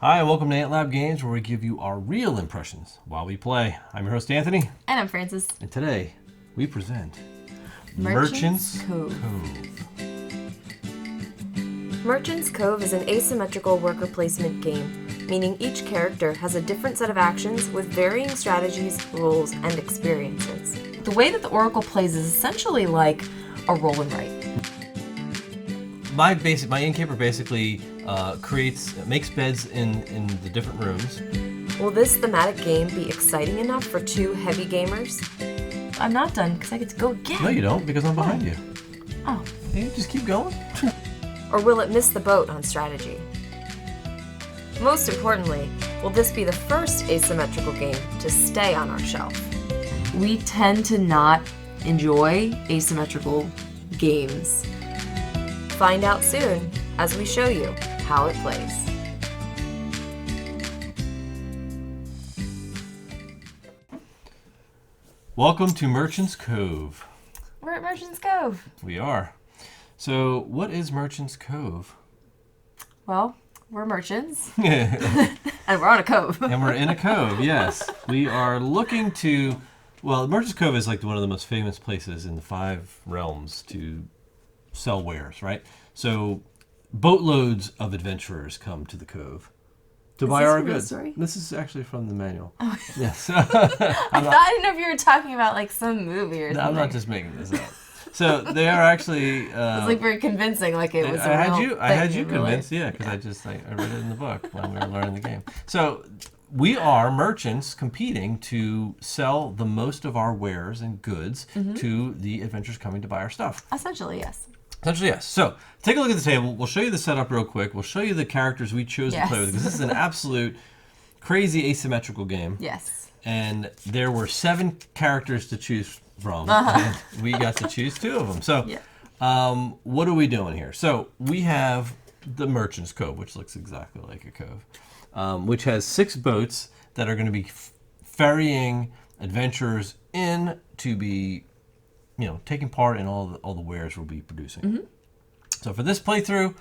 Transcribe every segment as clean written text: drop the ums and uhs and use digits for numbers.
Hi, and welcome to Ant Lab Games, where we give you our real impressions while we play. I'm your host, Anthony. And I'm Francis. And today, we present Merchant's Cove. Merchant's Cove is an asymmetrical worker placement game, meaning each character has a different set of actions with varying strategies, rules, and experiences. The way that the Oracle plays is essentially like a roll and write. My innkeeper basically makes beds in the different rooms. Will this thematic game be exciting enough for two heavy gamers? I'm not done because I get to go again. No, you don't, because I'm behind you. Oh. You just keep going. Or will it miss the boat on strategy? Most importantly, will this be the first asymmetrical game to stay on our shelf? We tend to not enjoy asymmetrical games. Find out soon as we show you how it plays. Welcome to Merchant's Cove. We're at Merchant's Cove. We are. So, what is Merchant's Cove? Well, we're merchants. And we're on a cove. And we're in a cove, yes. We are looking to... Well, Merchant's Cove is like one of the most famous places in the 5 realms to sell wares, right? So boatloads of adventurers come to the cove to buy our goods. Story? This is actually from the manual. Oh. Yes. I didn't know if you were talking about like some movie or something. I'm not just making this up. So they are actually. It's like very convincing, like it was. I had you convinced, yeah, because I read it in the book when we were learning the game. So we are merchants competing to sell the most of our wares and goods to the adventurers coming to buy our stuff. Essentially, yes. Essentially, yes. So, take a look at the table. We'll show you the setup real quick. We'll show you the characters we chose to play with, because this is an absolute crazy asymmetrical game. Yes. And there were 7 characters to choose from, and we got to choose 2 of them. So, what are we doing here? So, we have the Merchant's Cove, which looks exactly like a cove, which has 6 boats that are going to be ferrying adventurers in to be taking part in all the wares we'll be producing. So for this playthrough,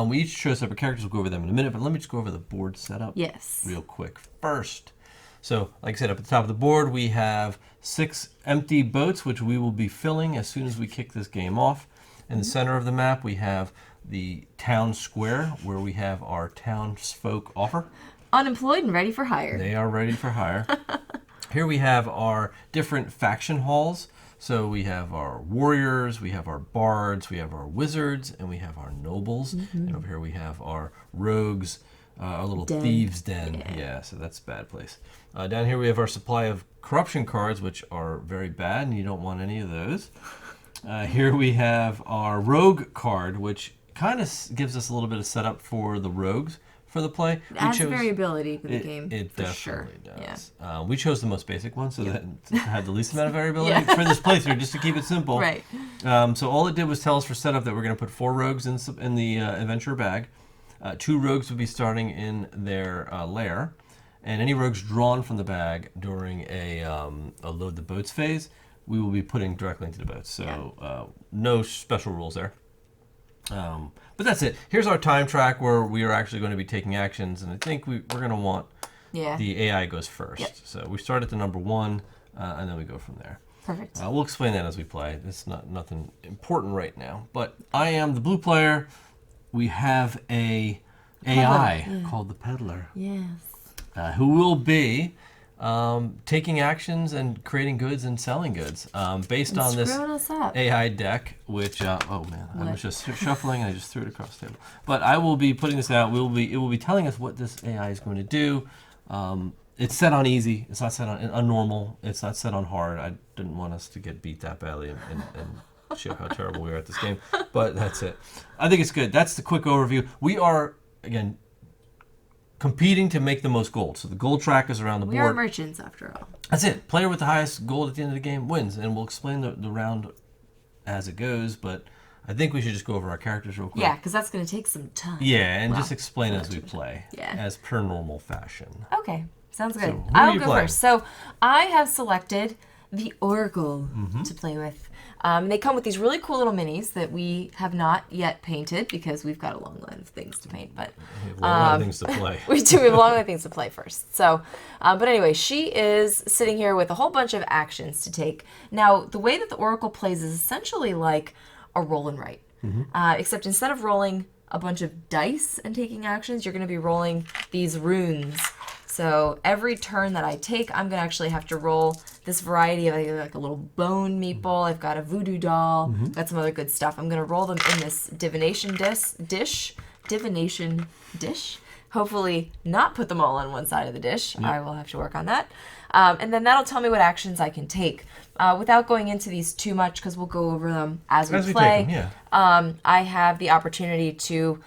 we each chose separate characters. We'll go over them in a minute, but let me just go over the board setup real quick first. So, like I said, up at the top of the board, we have 6 empty boats, which we will be filling as soon as we kick this game off. In the center of the map, we have the town square, where we have our townsfolk offer. Unemployed and ready for hire. They are ready for hire. Here we have our different faction halls. So we have our warriors, we have our bards, we have our wizards, and we have our nobles. And over here we have our rogues, our little thieves' den. Yeah, so that's a bad place. Down here we have our supply of corruption cards, which are very bad, and you don't want any of those. Here we have our rogue card, which kind of gives us a little bit of setup for the rogues for the play. It adds variability for the game. It definitely sure. does. Yeah. We chose the most basic one, so that it had the least amount of variability for this playthrough, just to keep it simple. Right. So all it did was tell us for setup that we're going to put 4 rogues in the adventure bag. 2 rogues would be starting in their lair, and any rogues drawn from the bag during a load the boats phase, we will be putting directly into the boats. So no special rules there. But that's it. Here's our time track where we are actually going to be taking actions, and I think we're going to want the AI goes first. Yep. So we start at the number 1, and then we go from there. Perfect. We'll explain that as we play. It's nothing important right now. But I am the blue player. We have a AI called the Peddler. Yes. Who will be taking actions and creating goods and selling goods based on this AI deck, which oh man, I was just shuffling and I just threw it across the table. But I will be putting this out. It will be telling us what this AI is going to do. It's set on easy. It's not set on normal. It's not set on hard. I didn't want us to get beat that badly and show how terrible we are at this game. But that's it. I think it's good. That's the quick overview. We are again competing to make the most gold. So the gold track is around the board. We are merchants, after all. That's it. Player with the highest gold at the end of the game wins. And we'll explain the round as it goes, but I think we should just go over our characters real quick. Yeah, because that's going to take some time. Yeah, and just explain as we play. Yeah. As per normal fashion. Okay, sounds good. So I'll go first. So I have selected the Oracle to play with. They come with these really cool little minis that we have not yet painted because we've got a long line of things to paint. But we have a lot of things to play. we do. We have a long line of things to play first. So, but anyway, she is sitting here with a whole bunch of actions to take. Now, the way that the Oracle plays is essentially like a roll and write, except instead of rolling a bunch of dice and taking actions, you're going to be rolling these runes. So every turn that I take, I'm going to actually have to roll this variety of like a little bone meeple. I've got a voodoo doll. Got some other good stuff. I'm going to roll them in this divination dish. Hopefully not put them all on one side of the dish. I will have to work on that. And then that'll tell me what actions I can take. Without going into these too much, because we'll go over them as we play. Take them, I have the opportunity to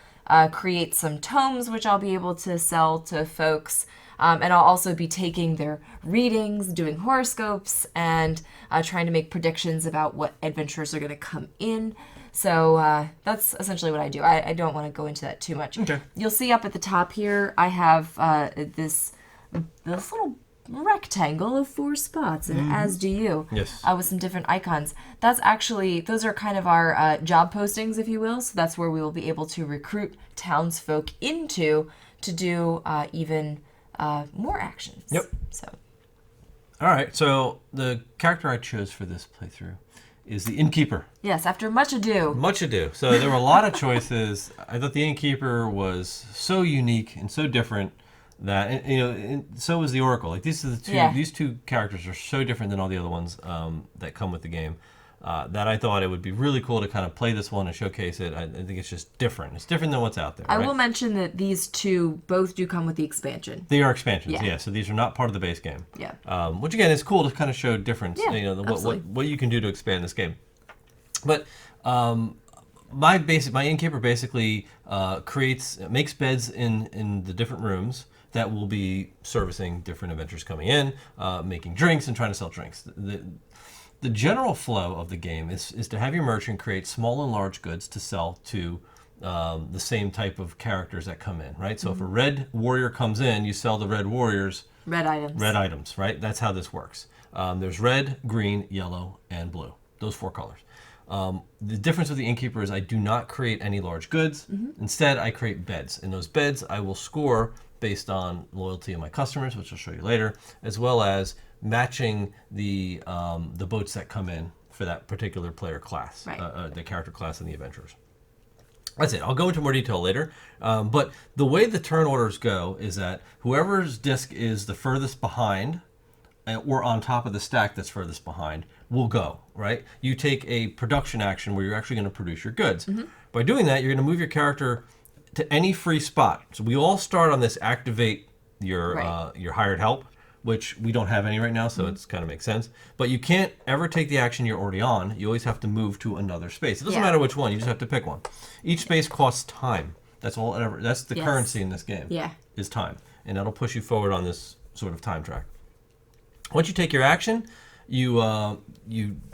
create some tomes, which I'll be able to sell to folks. And I'll also be taking their readings, doing horoscopes, and trying to make predictions about what adventurers are going to come in. So that's essentially what I do. I don't want to go into that too much. Okay. You'll see up at the top here, I have this little rectangle of 4 spots, and as do you. Yes. With some different icons. Those are kind of our job postings, if you will. So that's where we will be able to recruit townsfolk into to do even more actions. Yep. So. All right. So the character I chose for this playthrough is the innkeeper. Yes, after much ado. Much ado. So there were a lot of choices. I thought the innkeeper was so unique and so different that, and so was the Oracle. Like these two characters are so different than all the other ones that come with the game. That I thought it would be really cool to kind of play this one and showcase it. I think it's just different. It's different than what's out there. I will mention that these two both do come with the expansion. They are expansions, yeah. So these are not part of the base game. Yeah. Which again is cool to kind of show difference. Yeah, What you can do to expand this game. But my innkeeper basically makes beds in the different rooms that will be servicing different adventurers coming in, making drinks and trying to sell drinks. The general flow of the game is to have your merchant create small and large goods to sell to the same type of characters that come in, right? So if a red warrior comes in, you sell the red warriors red items, right? That's how this works. There's red, green, yellow, and blue. Those 4 colors. The difference with the innkeeper is I do not create any large goods. Instead, I create beds. In those beds, I will score based on loyalty of my customers, which I'll show you later, as well as matching the boats that come in for that particular player class, the character class and the adventurers. That's it. I'll go into more detail later. But the way the turn orders go is that whoever's disc is the furthest behind or on top of the stack that's furthest behind will go, right? You take a production action where you're actually going to produce your goods. By doing that, you're going to move your character to any free spot. So we all start on this activate your hired help, which we don't have any right now, so it's kind of makes sense. But you can't ever take the action you're already on. You always have to move to another space. It doesn't matter which one. You just have to pick one. Each space costs time. That's all. That's the currency in this game. Yeah. Is time, and that'll push you forward on this sort of time track. Once you take your action, you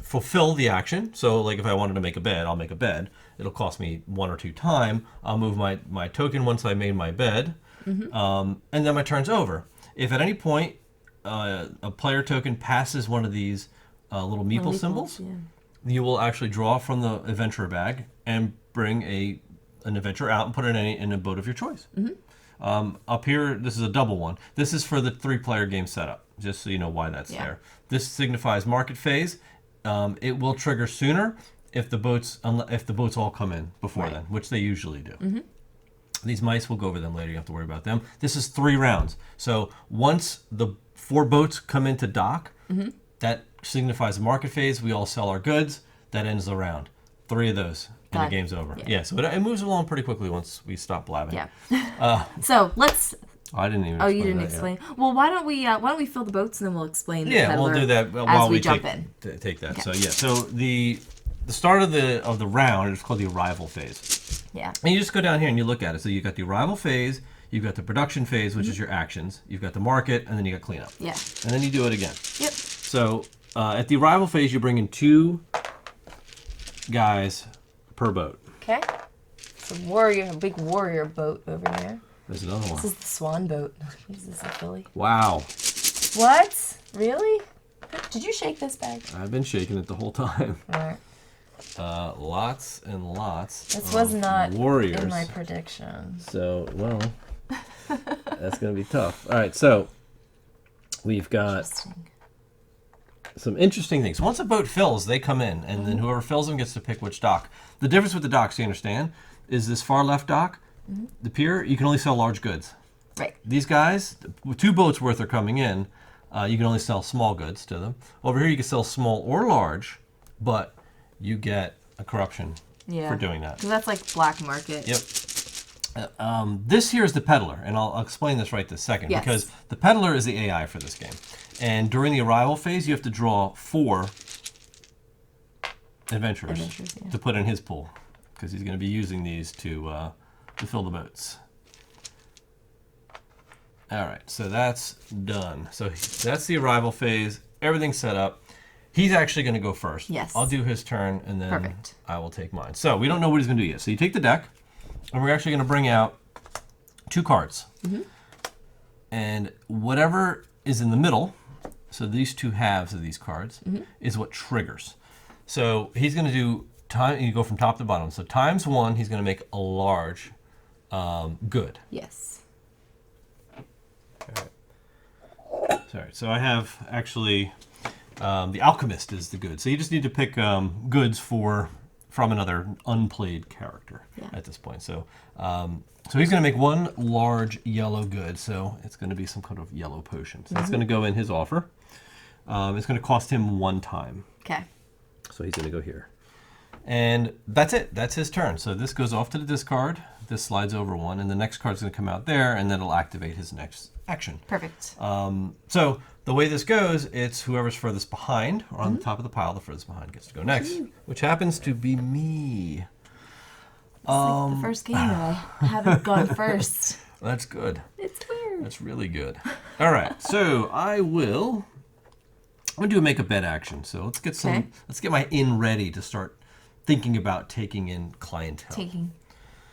fulfill the action. So, like if I wanted to make a bed, I'll make a bed. It'll cost me 1 or 2 time. I'll move my token once I made my bed, and then my turn's over. If at any point a player token passes one of these little meeple symbols, you will actually draw from the adventurer bag and bring an adventurer out and put it in a boat of your choice. Up here, this is a double one. This is for the 3-player game setup, just so you know why that's there. This signifies market phase. It will trigger sooner if the boats all come in before then, which they usually do. These mice, we'll go over them later. You don't have to worry about them. This is 3 rounds. So once the 4 boats come into dock, that signifies the market phase. We all sell our goods. That ends the round. 3 of those, and the game's over. So it moves along pretty quickly once we stop blabbing. So let's. I didn't even. You didn't explain. Yet. Well, why don't we fill the boats and then we'll explain. We'll do that while we jump in. Take that. Okay. So the start of the round is called the arrival phase. And you just go down here and you look at it. So you've got the arrival phase, you've got the production phase, which is your actions, you've got the market, and then you got cleanup. And then you do it again. So at the arrival phase, you bring in 2 guys per boat. Okay. It's a big warrior boat over here. There's another one. This is the swan boat. What is this, a filly? Wow. What? Really? Did you shake this bag? I've been shaking it the whole time. All right. Lots and lots. This was not warriors in my prediction. So, well, that's going to be tough. All right, so we've got some interesting things. Once a boat fills, they come in, and then whoever fills them gets to pick which dock. The difference with the docks, you understand, is this far left dock, the pier, you can only sell large goods. Right. These guys, 2 boats worth are coming in. You can only sell small goods to them. Over here, you can sell small or large, but you get a corruption for doing that. Because that's like black market. Yep. This here is the peddler, and I'll explain this right this second, because the peddler is the AI for this game. And during the arrival phase, you have to draw 4 adventurers to put in his pool, because he's going to be using these to fill the boats. All right, so that's done. So that's the arrival phase. Everything's set up. He's actually going to go first. Yes. I'll do his turn, and then I will take mine. So we don't know what he's going to do yet. So you take the deck, and we're actually going to bring out 2 cards. And whatever is in the middle, so these 2 halves of these cards, is what triggers. So he's going to do time. You go from top to bottom. So times 1, he's going to make a large good. Yes. Sorry. So I have actually the alchemist is the good. So you just need to pick goods from another unplayed character at this point. So so he's going to make 1 large yellow good. So it's going to be some kind of yellow potion. So that's going to go in his offer. It's going to cost him 1 time. Okay. So he's going to go here. And that's it. That's his turn. So this goes off to the discard. This slides over 1, and the next card's going to come out there, and then it'll activate his next action. Perfect. So the way this goes, it's whoever's furthest behind, or on the top of the pile, the furthest behind gets to go next, which happens to be me. It's like the first game that I haven't gone first. That's good. It's weird. That's really good. All right, so I'm going to do a make a bet action. So let's get let's get my inn ready to start thinking about taking in clientele. Taking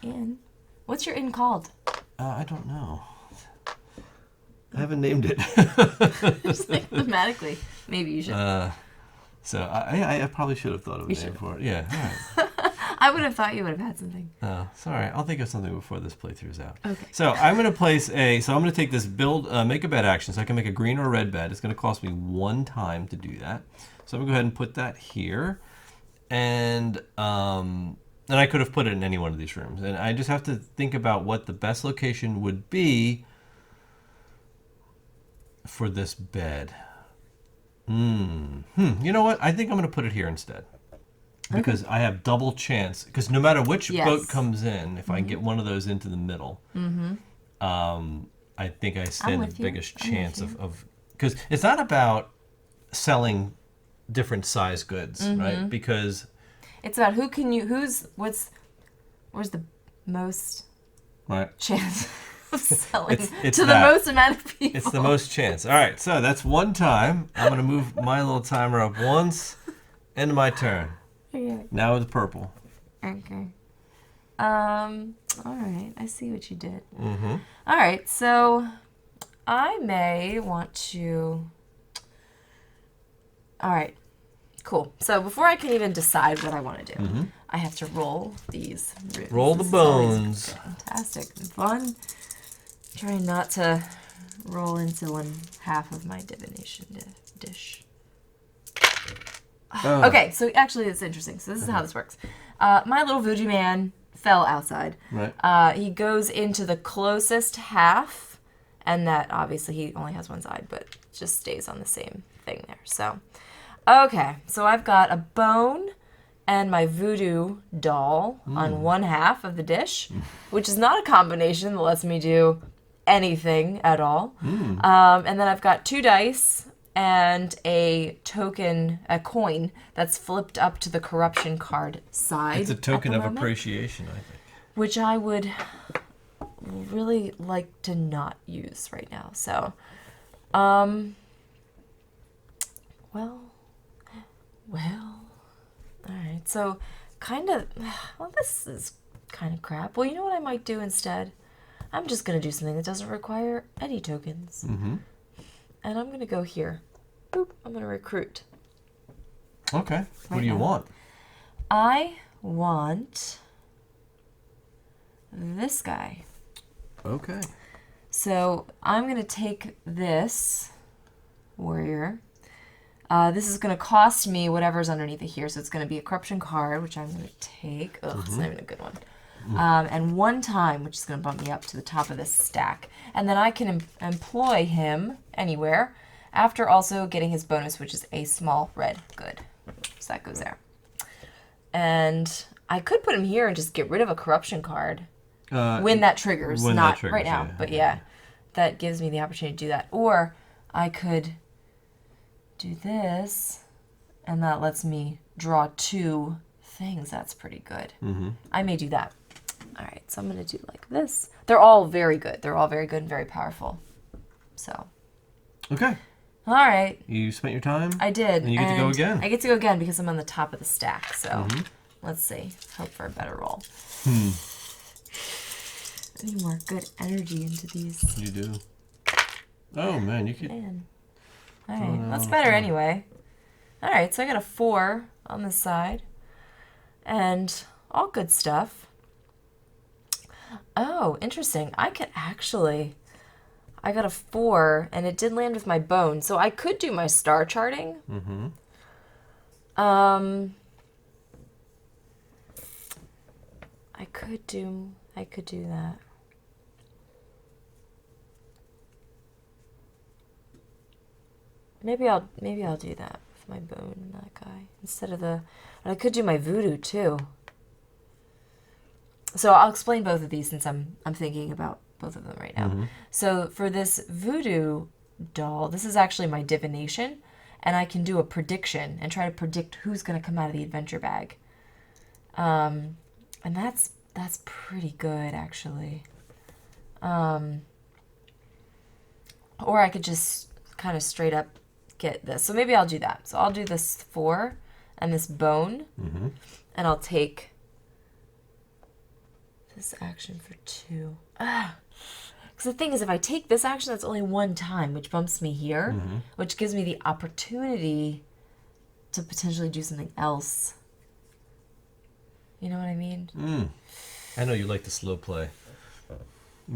in? What's your inn called? I don't know. I haven't named it. Just like thematically. Maybe you should. So I probably should have thought of a name for it. Yeah, all right. I would have thought you would have had something. Oh, sorry. I'll think of something before this playthrough is out. Okay. So I'm going to I'm going to take this make a bet action. So I can make a green or a red bet. It's going to cost me 1 time to do that. So I'm going to go ahead and put that here. And I could have put it in any one of these rooms. And I just have to think about what the best location would be for this bed. You know what? I think I'm going to put it here instead. Because I have double chance. Because no matter which boat comes in, if I can get one of those into the middle, I think I stand the biggest chance of... Because it's not about selling different size goods, right? Because... It's about where's the most chance of selling it's to the most amount of people. It's the most chance. All right, so that's 1 time. I'm going to move my little timer up once. End of my turn. Okay. Now it's purple. Okay. All right. I see what you did. All right. So I may want to... All right. Cool. So before I can even decide what I want to do, I have to roll these. Roll the bones. Fantastic and fun. Trying not to roll into 1/2 of my divination dish. Okay, so actually it's interesting. So this is how this works. My little voodoo man fell outside. Right. He goes into the closest half, and that obviously he only has one side, but just stays on the same thing there. So, okay, so I've got a bone and my voodoo doll on 1/2 of the dish, which is not a combination that lets me do anything at all. And then I've got 2 dice and a coin that's flipped up to the corruption card side. It's a token of appreciation, I think. Which I would really like to not use right now. So, well, all right. So, this is kind of crap. Well, you know what I might do instead? I'm just going to do something that doesn't require any tokens. And I'm going to go here. boop, I'm going to recruit. Okay. What do you want? I want this guy. Okay. So I'm going to take this warrior. This is going to cost me whatever's underneath it here. So it's going to be a corruption card, which I'm going to take. Ugh, it's not even a good one. And 1 time, which is going to bump me up to the top of this stack. And then I can employ him anywhere after also getting his bonus, which is a small red good. So that goes there. And I could put him here and just get rid of a corruption card when that triggers. Not right now, yeah. But yeah, that gives me the opportunity to do that. Or I could do this, and that lets me draw 2 things. That's pretty good. I may do that. All right, so I'm going to do like this. They're all very good. They're all very good and very powerful. So. Okay. All right. You spent your time? I did. And you get to go again. I get to go again because I'm on the top of the stack. So let's see. Hope for a better roll. I need more good energy into these. You do. Oh, man. You could. Man. All right. That's better anyway. All right. So I got a 4 on this side. And all good stuff. Oh, interesting. I could actually... I got a 4, and it did land with my bone. So I could do my star charting. I could do that. Maybe I'll do that with my bone and that guy instead of the. And I could do my voodoo too. So I'll explain both of these since I'm thinking about both of them right now. So for this voodoo doll, this is actually my divination, and I can do a prediction and try to predict who's going to come out of the adventure bag. And that's pretty good actually. Or I could just kind of straight up get this. So maybe I'll do that. So I'll do this 4 and this bone, and I'll take this action for 2. Because the thing is, if I take this action, that's only 1 time, which bumps me here, which gives me the opportunity to potentially do something else. You know what I mean? I know you like the slow play.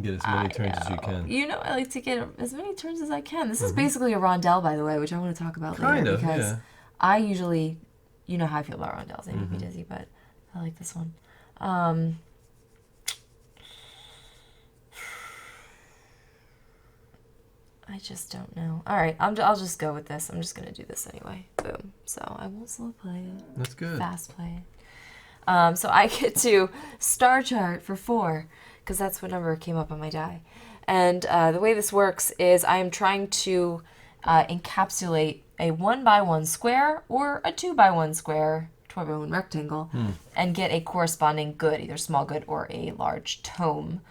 Get as many turns as you can. You know, I like to get as many turns as I can. This is basically a rondelle, by the way, which I want to talk about later. Because I usually, you know how I feel about rondelles. They make me dizzy, but I like this one. I just don't know. All right, I'll just go with this. I'm just going to do this anyway. Boom. So I won't slow play it. That's good. Fast play it. So I get to star chart for 4, because that's what number came up on my die. And the way this works is I am trying to encapsulate a 1x1 square or a 2x1 square, 12x1 rectangle, and get a corresponding good, either small good or a large tome.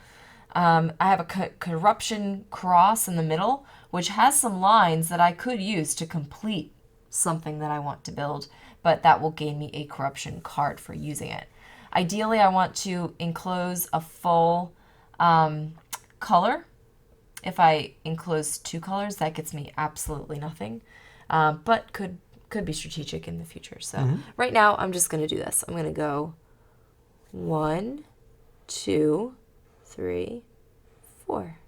I have a corruption cross in the middle, which has some lines that I could use to complete something that I want to build, but that will gain me a corruption card for using it. Ideally, I want to enclose a full color. If I enclose 2 colors, that gets me absolutely nothing, but could be strategic in the future. So right now, I'm just going to do this. I'm going to go 1, 2, 3, 4.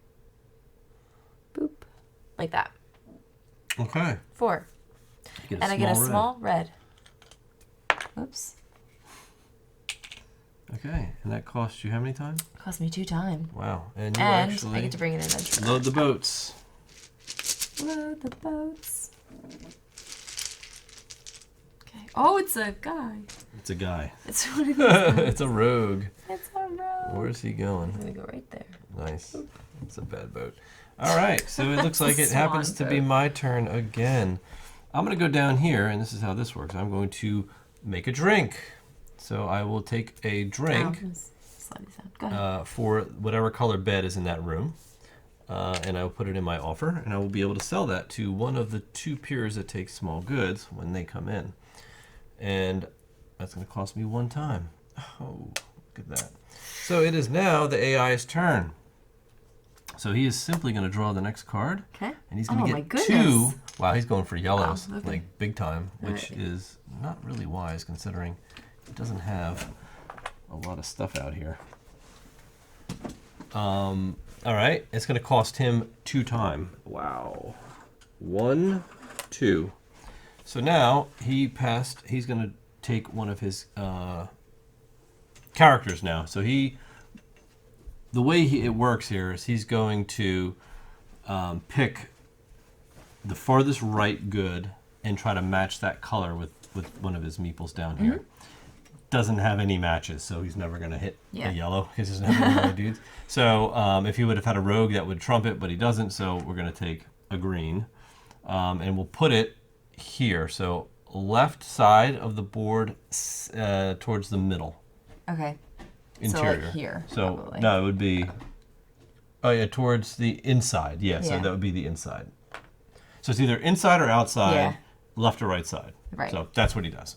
Boop. Like that. Okay. 4. And I get a small red. Oops. Okay. And that cost you how many times? It cost me 2 times. Wow. And you I actually get to bring an adventure back. load the boats. Load the boats. Okay. Oh, it's a guy. It's a guy. It's one of these guys. It's a rogue. It's a rogue. Where's he going? I'm going to go right there. Nice. It's a bad boat. All right. So it looks like it happens to be my turn again. I'm going to go down here, and this is how this works. I'm going to make a drink. So I will take a drink for whatever color bed is in that room, and I will put it in my offer, and I will be able to sell that to one of the 2 peers that take small goods when they come in. And that's going to cost me 1 time. Oh, look at that. So it is now the AI's turn. So he is simply going to draw the next card. Okay. And he's going to get 2. Wow, he's going for yellows, like big time, which is not really wise considering he doesn't have a lot of stuff out here. All right, it's going to cost him 2 time. Wow. 1, 2. So now he passed. He's going to take one of his characters now. So the way it works here is he's going to pick the farthest right good and try to match that color with one of his meeples down here. Doesn't have any matches, so he's never going to hit a yellow because he doesn't have any yellow dudes. So if he would have had a rogue, that would trump it, but he doesn't, so we're going to take a green. And we'll put it here. So left side of the board towards the middle. Okay. Interior. So like here, so probably. No, it would be towards the inside. Yeah, so that would be the inside. So it's either inside or outside, left or right side. Right. So that's what he does.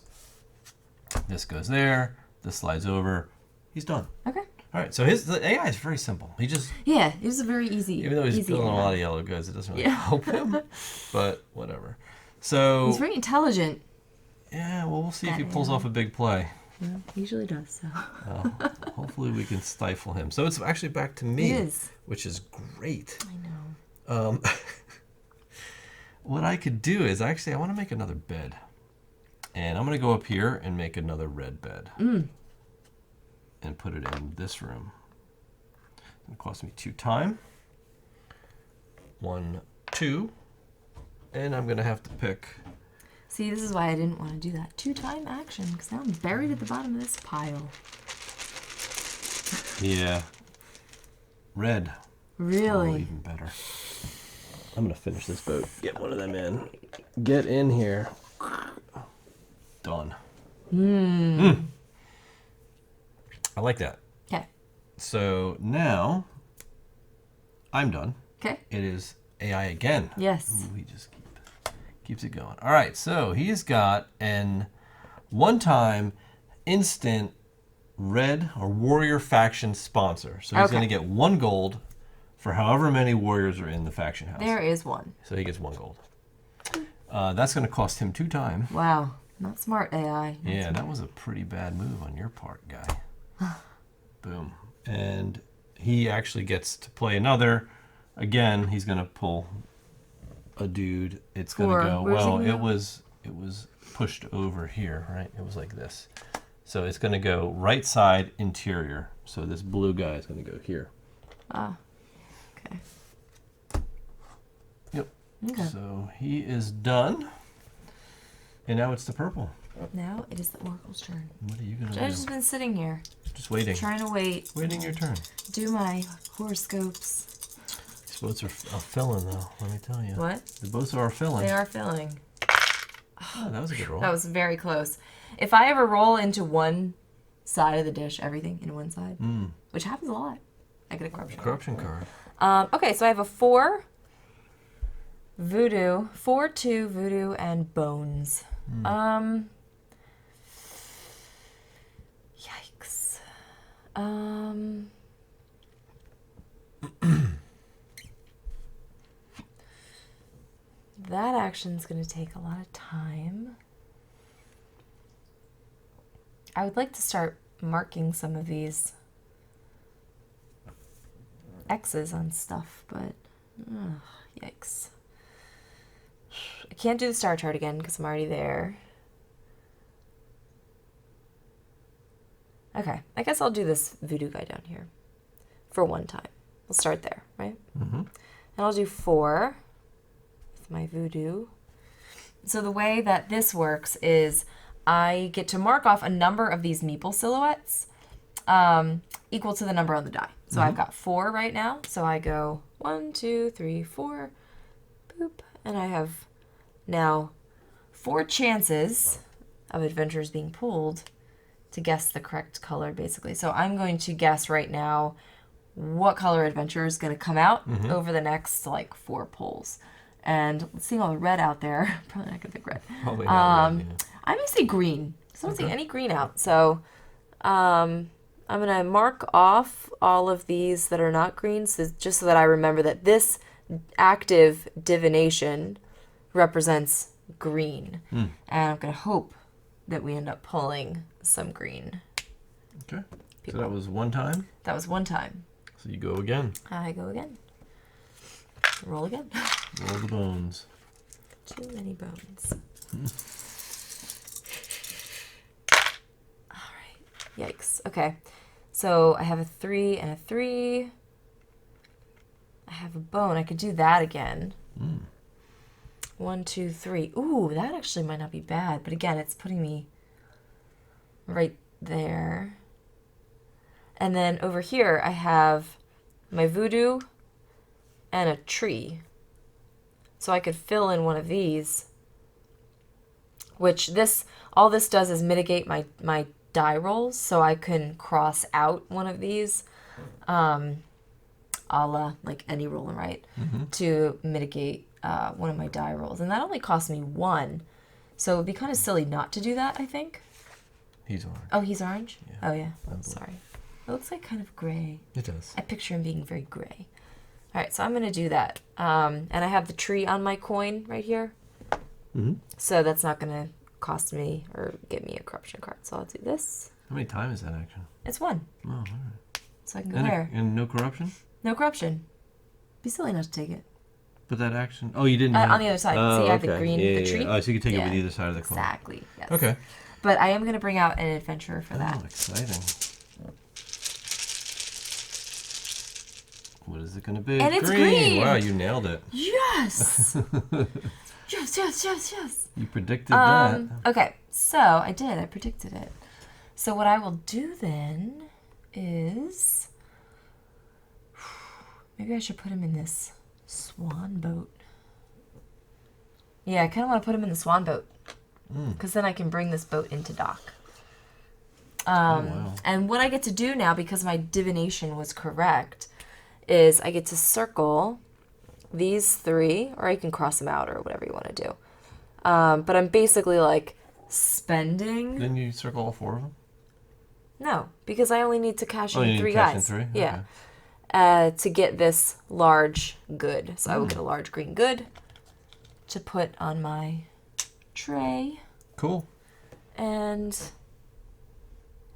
This goes there, this slides over. He's done. Okay. All right, so the AI is very simple. He just it was a very easy. Even though he's building a lot of yellow goods, it doesn't really help him. But whatever. So he's very intelligent. Yeah, well, we'll see if he pulls off a big play. Yeah, he usually does. So. Hopefully we can stifle him. So it's actually back to me, it is. Which is great. I know. What I could do is I want to make another bed, and I'm going to go up here and make another red bed. And put it in this room. It cost me 2 time. 1, 2. And I'm going to have to pick. See, this is why I didn't want to do that 2 time action, because now I'm buried at the bottom of this pile. Yeah. Red. Really? Oh, even better. I'm going to finish this boat. Get one of them in. Get in here. Done. I like that. Okay. So now I'm done. Okay. It is AI again. Yes. Ooh, he just keeps it going. All right, so he's got an one-time instant red or warrior faction sponsor. So he's going to get 1 gold for however many warriors are in the faction house. There is 1. So he gets 1 gold. That's going to cost him 2 time. Wow. Not smart AI. Yeah, that was a pretty bad move on your part, guy. Boom. And he actually gets to play another. Again, he's going to pull a dude. It's going to go, well, it was pushed over here, right? It was like this. So it's going to go right side interior. So this blue guy is going to go here. Okay. Yep. Okay. So he is done. And now it's the purple. Now it is the Oracle's turn. What are you going to do? I've just been sitting here. Just waiting. Trying to wait. Waiting your turn. Do my horoscopes. These boats are filling, though, let me tell you. What? The boats are filling. They are filling. Oh, that was a good roll. That was very close. If I ever roll into one side of the dish, everything in one side, which happens a lot, I get a corruption card. Okay, so I have a 4 voodoo, 4/2 voodoo, and bones. Yikes. That action's going to take a lot of time. I would like to start marking some of these X's on stuff, but yikes. I can't do the star chart again because I'm already there. Okay, I guess I'll do this voodoo guy down here for 1 time. We'll start there, right? And I'll do 4 with my voodoo. So the way that this works is I get to mark off a number of these meeple silhouettes equal to the number on the die. So I've got 4 right now. So I go 1, 2, 3, 4, boop. And I have now 4 chances of adventures being pulled to guess the correct color, basically. So I'm going to guess right now what color adventure is going to come out over the next, 4 pulls. And seeing all the red out there, probably not going to pick red. Probably not red, yeah. I'm going to say green. I don't see any green out. So I'm going to mark off all of these that are not green, so just so that I remember that this active divination represents green. And I'm going to hope that we end up pulling some green. Okay. So that was one time? That was one time. So you go again. I go again. Roll again. Roll the bones. Too many bones. All right. Yikes. Okay. So I have a 3 and a 3. I have a bone. I could do that again. 1, 2, 3. Ooh, that actually might not be bad. But again, it's putting me right there. And then over here, I have my voodoo and a tree. So I could fill in one of these, which all this does is mitigate my die rolls, so I can cross out one of these, a la like any roll and write, to mitigate one of my die rolls. And that only cost me 1, so it would be kind of silly not to do that, I think. He's orange. Oh, he's orange? Yeah. Oh, yeah. Sorry. It looks like kind of gray. It does. I picture him being very gray. All right, so I'm going to do that. And I have the tree on my coin right here. So that's not going to cost me or get me a corruption card. So I'll do this. How many times is that action? It's 1. Oh, all right. So I can go there. And no corruption? No corruption. Be silly not to take it. But that action... Oh, you didn't On the other side. So you have the green, the tree. Oh, so you can take it with either side of the coin. Exactly, yes. Okay. But I am going to bring out an adventurer for that. Oh, exciting. What is it going to be? And it's green. Wow, you nailed it. Yes! Yes. You predicted that. Okay, so I did. I predicted it. So what I will do then is... Maybe I should put him in this swan boat. Yeah, I kind of want to put him in the swan boat. Because then I can bring this boat into dock. Wow. And what I get to do now, because my divination was correct, is I get to circle these 3, or I can cross them out or whatever you want to do. But I'm basically like spending... Then you circle all 4 of them? No, because I only need to cash in you need 3 to cash guys. in 3? Yeah. Okay. To get this large good. So I will get a large green good to put on my tray. Cool. And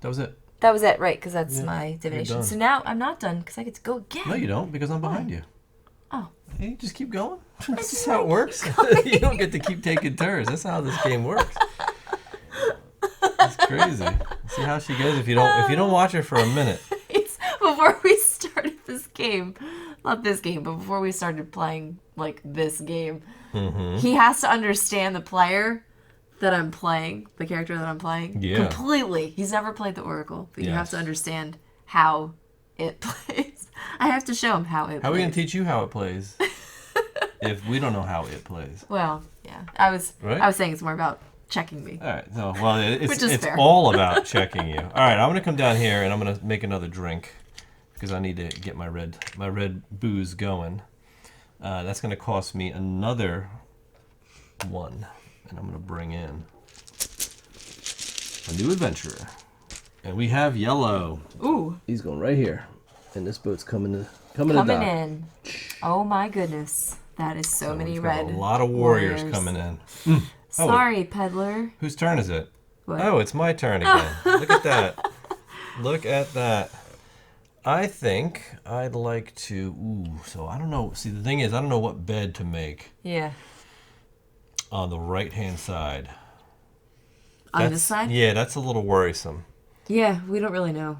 that was it. That was it, right, because that's my divination. done. So now I'm not done because I get to go again. No, you don't, because I'm behind you. Oh. Hey, you just keep going. This is how it works. You don't get to keep taking turns. That's how this game works. It's crazy. See how she goes if you don't watch her for a minute. Before we started this game, not this game, but before we started playing like this game, he has to understand the player that I'm playing, the character that I'm playing, completely. He's never played the Oracle, but you have to understand how it plays. I have to show him how it plays. How are we going to teach you how it plays if we don't know how it plays? Well, yeah. I was saying it's more about checking me. All right. So, well, it's fair. all about checking you. All right. I'm going to come down here and I'm going to make another drink because I need to get my red booze going. That's going to cost me another 1. And I'm going to bring in a new adventurer. And we have yellow. Ooh. He's going right here. And this boat's coming in. Oh my goodness. That is so many red. A lot of warriors coming in. Sorry, peddler. Whose turn is it? What? Oh, it's my turn again. Look at that. Look at that. I think I'd like to... so I don't know. See, the thing is, I don't know what bed to make. Yeah. On the right-hand side. On this side? Yeah, that's a little worrisome. Yeah, we don't really know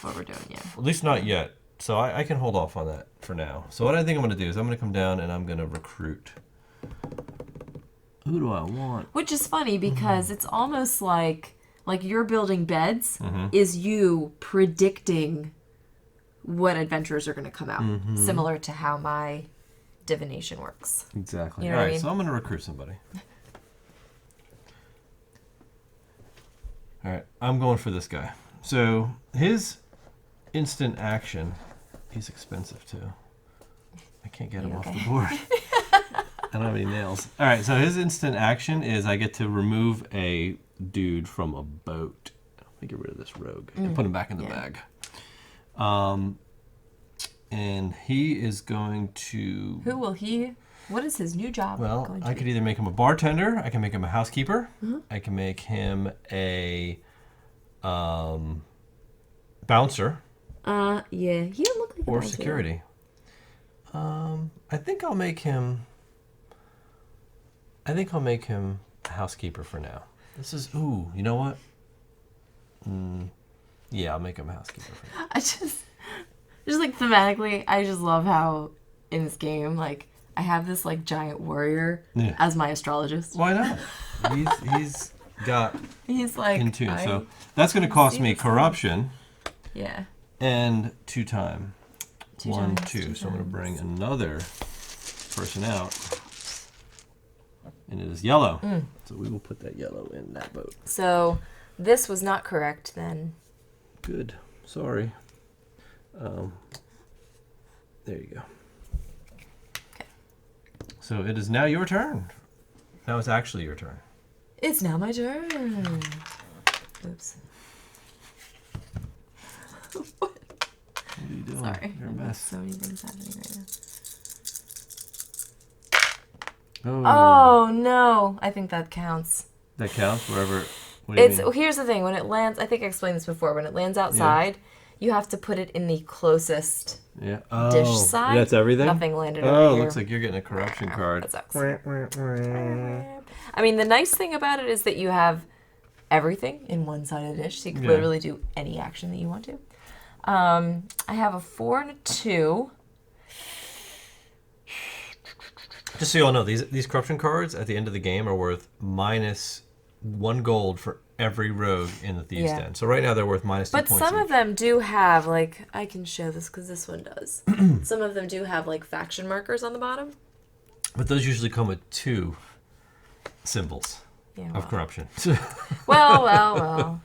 what we're doing yet. At least not yet. So I can hold off on that for now. So what I think I'm going to do is I'm going to come down and I'm going to recruit. Who do I want? Which is funny because it's almost like you're building beds is you predicting what adventurers are going to come out. Similar to how my divination works. Exactly. You know All what I right, mean? so I'm going to recruit somebody. All right, I'm going for this guy. So his instant action, he's expensive too. I can't get him off the board. I don't have any nails. All right, so his instant action is I get to remove a dude from a boat. Let me get rid of this rogue and put him back in the bag. And he is going to... Who will he... What is his new job Well, going to I be? could either make him a bartender, I can make him a housekeeper, I can make him a bouncer, Yeah. He don't look like a or bouncer. security. I think I'll make him a housekeeper for now. This is... Ooh, you know what? Yeah, I'll make him a housekeeper for now. I just like thematically, I just love how in this game, like, I have this like giant warrior as my astrologist. Why not? He's got He's like in tune. So that's going to cost me corruption. Yeah. And 2 time. 1, times, 2. So I'm going to bring another person out. And it is yellow. So we will put that yellow in that boat. So this was not correct then. Good. Sorry. There you go. Okay. So it is now your turn. Now it's actually your turn. It's now my turn. Oops. What? What are you doing? Sorry. You're a There's mess. so many things happening right Oh. now. Oh no! I think that counts. That counts wherever. What do you mean? Here's the thing. When it lands, I think I explained this before. When it lands outside, you have to put it in the closest dish side. That's everything? Nothing landed over Oh, here. looks like you're getting a corruption card. That sucks. I mean, the nice thing about it is that you have everything in one side of the dish, so you can literally do any action that you want to. I have a 4 and a 2. Just so you all know, these corruption cards at the end of the game are worth -1 gold for every rogue in the Thieves' Den. So right now they're worth -2 points. But some of them do have, like, I can show this because this one does. Some of them do have, like, faction markers on the bottom. But those usually come with 2 symbols Yeah, of corruption. well.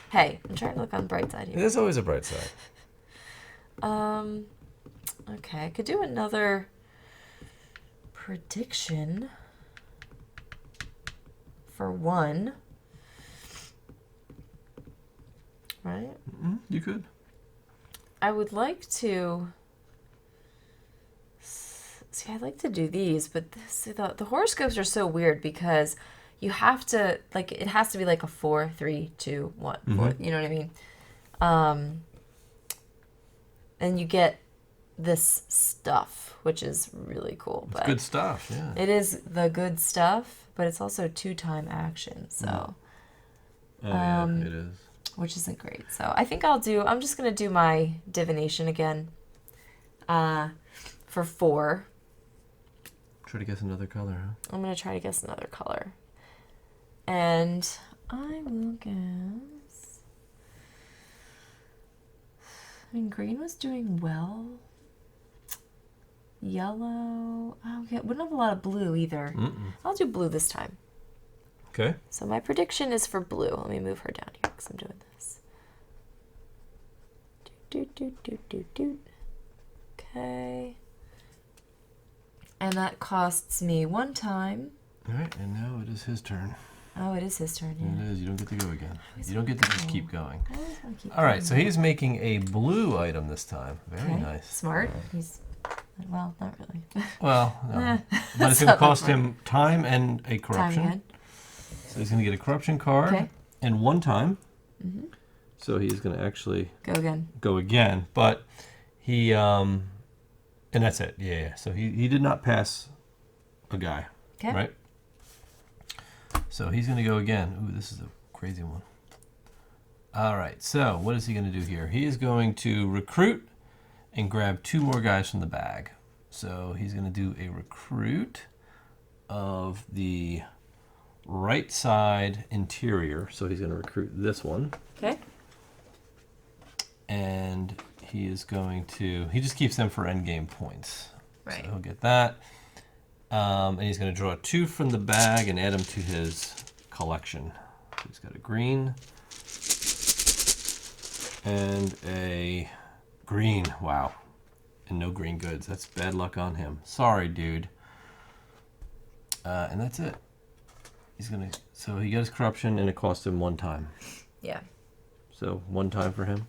Hey, I'm trying to look on the bright side here. There's always a bright side. Okay, I could do another prediction for 1. Right? You could. I would like to... See, I'd like to do these, but the horoscopes are so weird because you have to, like, it has to be like a 4, 3, 2, 1, 4, you know what I mean? And you get this stuff, which is really cool. But It's good stuff, yeah. it is the good stuff, but it's also 2-time action, so... Oh, yeah, it is. Which isn't great. So I think I'm just going to do my divination again for 4. Try to guess another color, huh? I'm going to try to guess another color. And I will guess... I mean, green was doing well. Yellow... Okay, wouldn't have a lot of blue either. I'll do blue this time. Okay. So my prediction is for blue. Let me move her down here because I'm doing this. Okay. And that costs me 1 time. All right, and now it is his turn. Oh, it is his turn, yeah. It is. You don't get to go again. You don't get to just keep going. I always wanna keep All right, going. so he's making a blue item this time. Very Okay, nice. Smart. He's... Well, not really. Well, no. But it's going to cost him time and a corruption. Time again. So he's going to get a corruption card Okay. and 1 time. So he's going to actually Go again. go again. But he, and that's it. Yeah. So he did not pass a guy. Okay. Right? So he's going to go again. Ooh, this is a crazy one. All right. So what is he going to do here? He is going to recruit and grab 2 more guys from the bag. So he's going to do a recruit of the right side interior. So he's going to recruit this one. Okay. And he is going to... He just keeps them for endgame points. Right. So he'll get that. And he's going to draw 2 from the bag and add them to his collection. So he's got a green and a green. Wow. And no green goods. That's bad luck on him. Sorry, dude. And that's it. He's going to... So he got his corruption and it cost him 1 time. Yeah. So 1 time for him.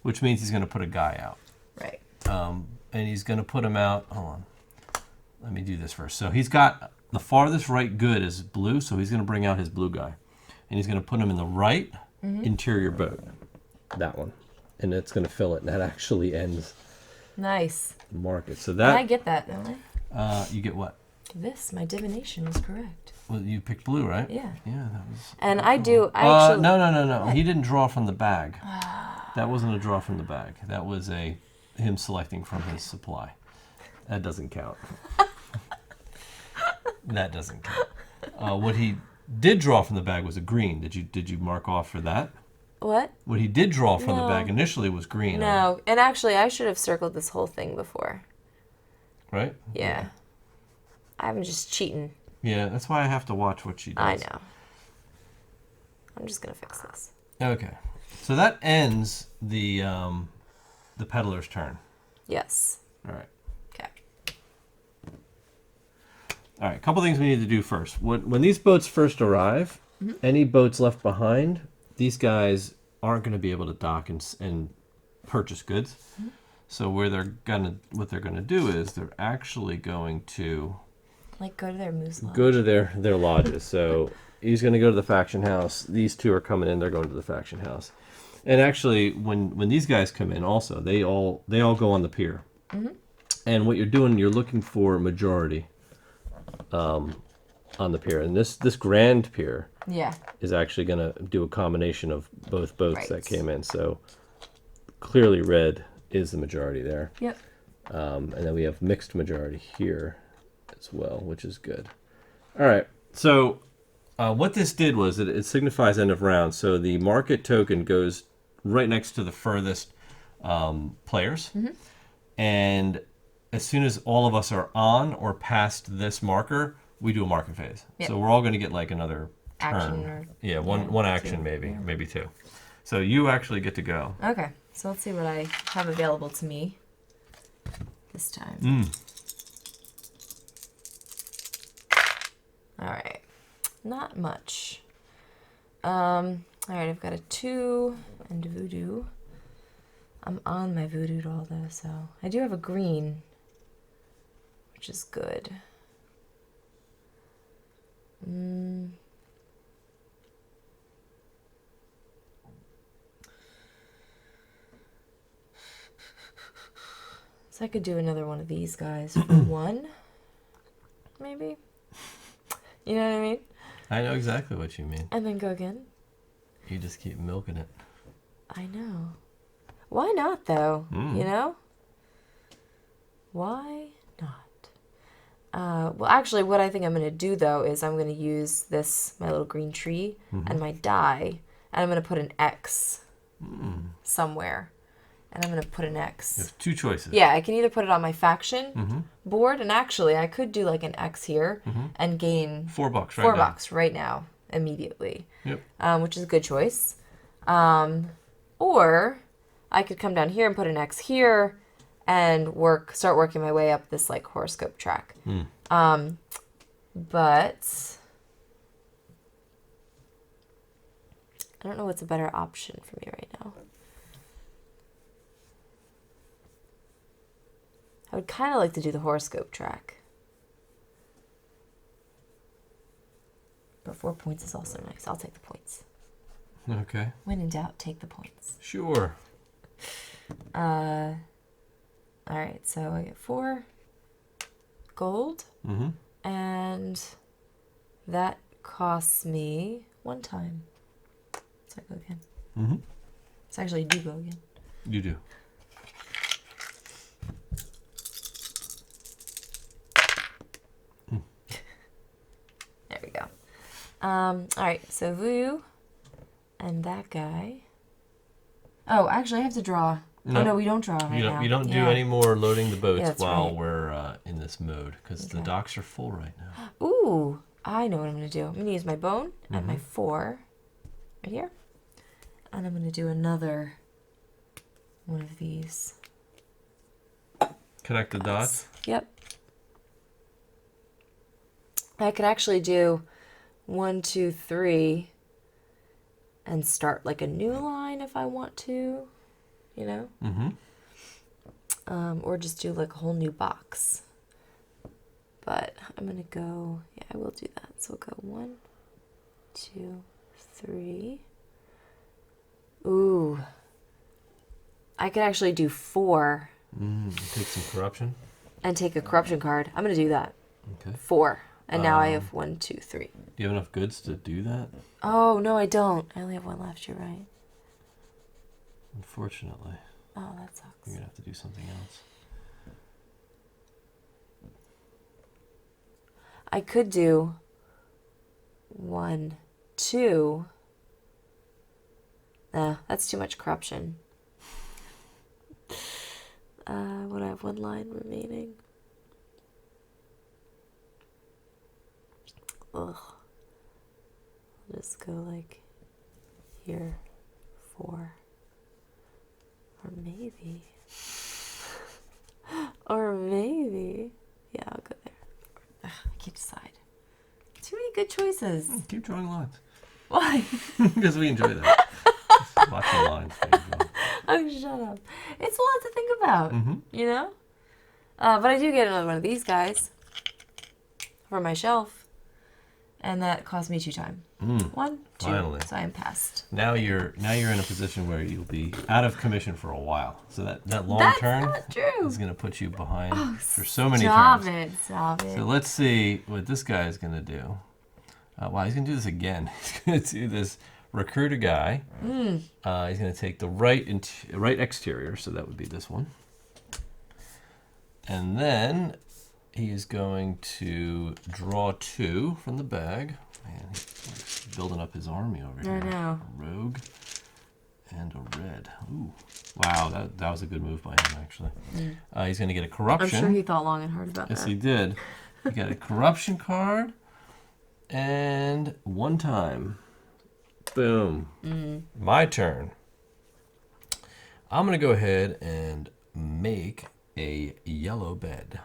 which means he's going to put a guy out. Right. And he's going to put him out. Hold on. Let me do this first. So he's got the farthest right good is blue, so he's going to bring out his blue guy. And he's going to put him in the right interior boat. That one. And it's going to fill it. And that actually ends Nice. the market. So that... I get that, don't I? You get what? This, my divination was correct. Well, you picked blue, right? Yeah. Yeah, that was... And I do, I actually... No. He didn't draw from the bag. That wasn't a draw from the bag. That was him selecting from his supply. That doesn't count. That doesn't count. What he did draw from the bag was a green. Did you mark off for that? What? What he did draw from the bag initially was green. No, and actually I should have circled this whole thing before. Right? Yeah. I'm just cheating. Yeah, that's why I have to watch what she does. I know. I'm just going to fix this. Okay. So that ends the peddler's turn. Yes. All right. Okay. All right, a couple things we need to do first. When these boats first arrive, any boats left behind, these guys aren't going to be able to dock and purchase goods. So what they're gonna do is they're actually going to Like go to their moose lodge. go to their lodges. So he's going to go to the faction house. These two are coming in. They're going to the faction house. And actually, when these guys come in, also they all go on the pier. And what you're doing, you're looking for majority on the pier. And this grand pier is actually going to do a combination of both boats that came in. So clearly red is the majority there. Yep. And then we have mixed majority here as well, which is good. All right. So what this did was it signifies end of round. So the market token goes right next to the furthest players. And as soon as all of us are on or past this marker, we do a market phase. Yep. So we're all going to get like another Action turn. or One action, two. maybe two. So you actually get to go. Okay. So let's see what I have available to me this time. All right. Not much. All right, I've got a 2 and voodoo. I'm on my voodoo doll though, so I do have a green, which is good. So I could do another one of these guys for 1, maybe. You know what I mean? I know exactly what you mean. And then go again. You just keep milking it. I know. Why not, though? You know? Why not? Well, actually, what I think I'm going to do, though, is I'm going to use this, my little green tree, and my die, and I'm going to put an X somewhere. And I'm going to put an X. You have 2 choices. Yeah, I can either put it on my faction board, and actually, I could do like an X here and gain $4 right $4 now. right now, immediately. Yep. Which is a good choice. Or I could come down here and put an X here and start working my way up this like horoscope track. But I don't know what's a better option for me right now. I would kind of like to do the horoscope track. But 4 points is also nice. I'll take the points. Okay. When in doubt, take the points. Sure. All right, so I get 4 gold. And that costs me 1 time. So I go again. So actually, you do go again. You do. There we go. All right, so Voodoo and that guy. Oh, actually, I have to draw. No. Oh, no, we don't draw right now. You don't do any more loading the boats that's while right. we're in this mode, because the docks are full right now. Ooh, I know what I'm going to do. I'm going to use my bone and my 4 right here. And I'm going to do another one of these. Connect the dots? Yep. I could actually do 1, 2, 3 and start like a new line if I want to. you know? Mm-hmm. Or just do like a whole new box. But I'm going to go, yeah, I will do that. So we'll go 1, 2, 3. Ooh. I could actually do 4. Take some corruption. And take a corruption card. I'm going to do that. Okay. 4. And now I have 1, 2, 3. Do you have enough goods to do that? Oh, no, I don't. I only have 1 left. You're right. Unfortunately. Oh, that sucks. You're going to have to do something else. I could do 1, 2. Nah, that's too much corruption. Would I have 1 line remaining? Ugh. I'll just go like here, 4. Or maybe. Yeah, I'll go there. Ugh, I can't decide. Too many good choices. Keep drawing lines. Why? Because we enjoy that. Just watching lines. Oh, shut up. It's a lot to think about, you know? But I do get another one of these guys for my shelf. And that cost me 2 time. 1, 2. Finally. So I am passed. Now you're in a position where you'll be out of commission for a while. So that long turn not true. is going to put you behind for so many Stop turns. Stop it. So let's see what this guy is going to do. Wow, he's going to do this again. He's going to do this recruit a guy. He's going to take the right exterior, so that would be this one. And then he is going to draw 2 from the bag. Man, he's building up his army over here. I know. A rogue and a red. Ooh. Wow, that was a good move by him, actually. He's going to get a corruption. I'm sure he thought long and hard about that. Yes, he did. He got a corruption card. And 1 time. Boom. My turn. I'm going to go ahead and make a yellow bed.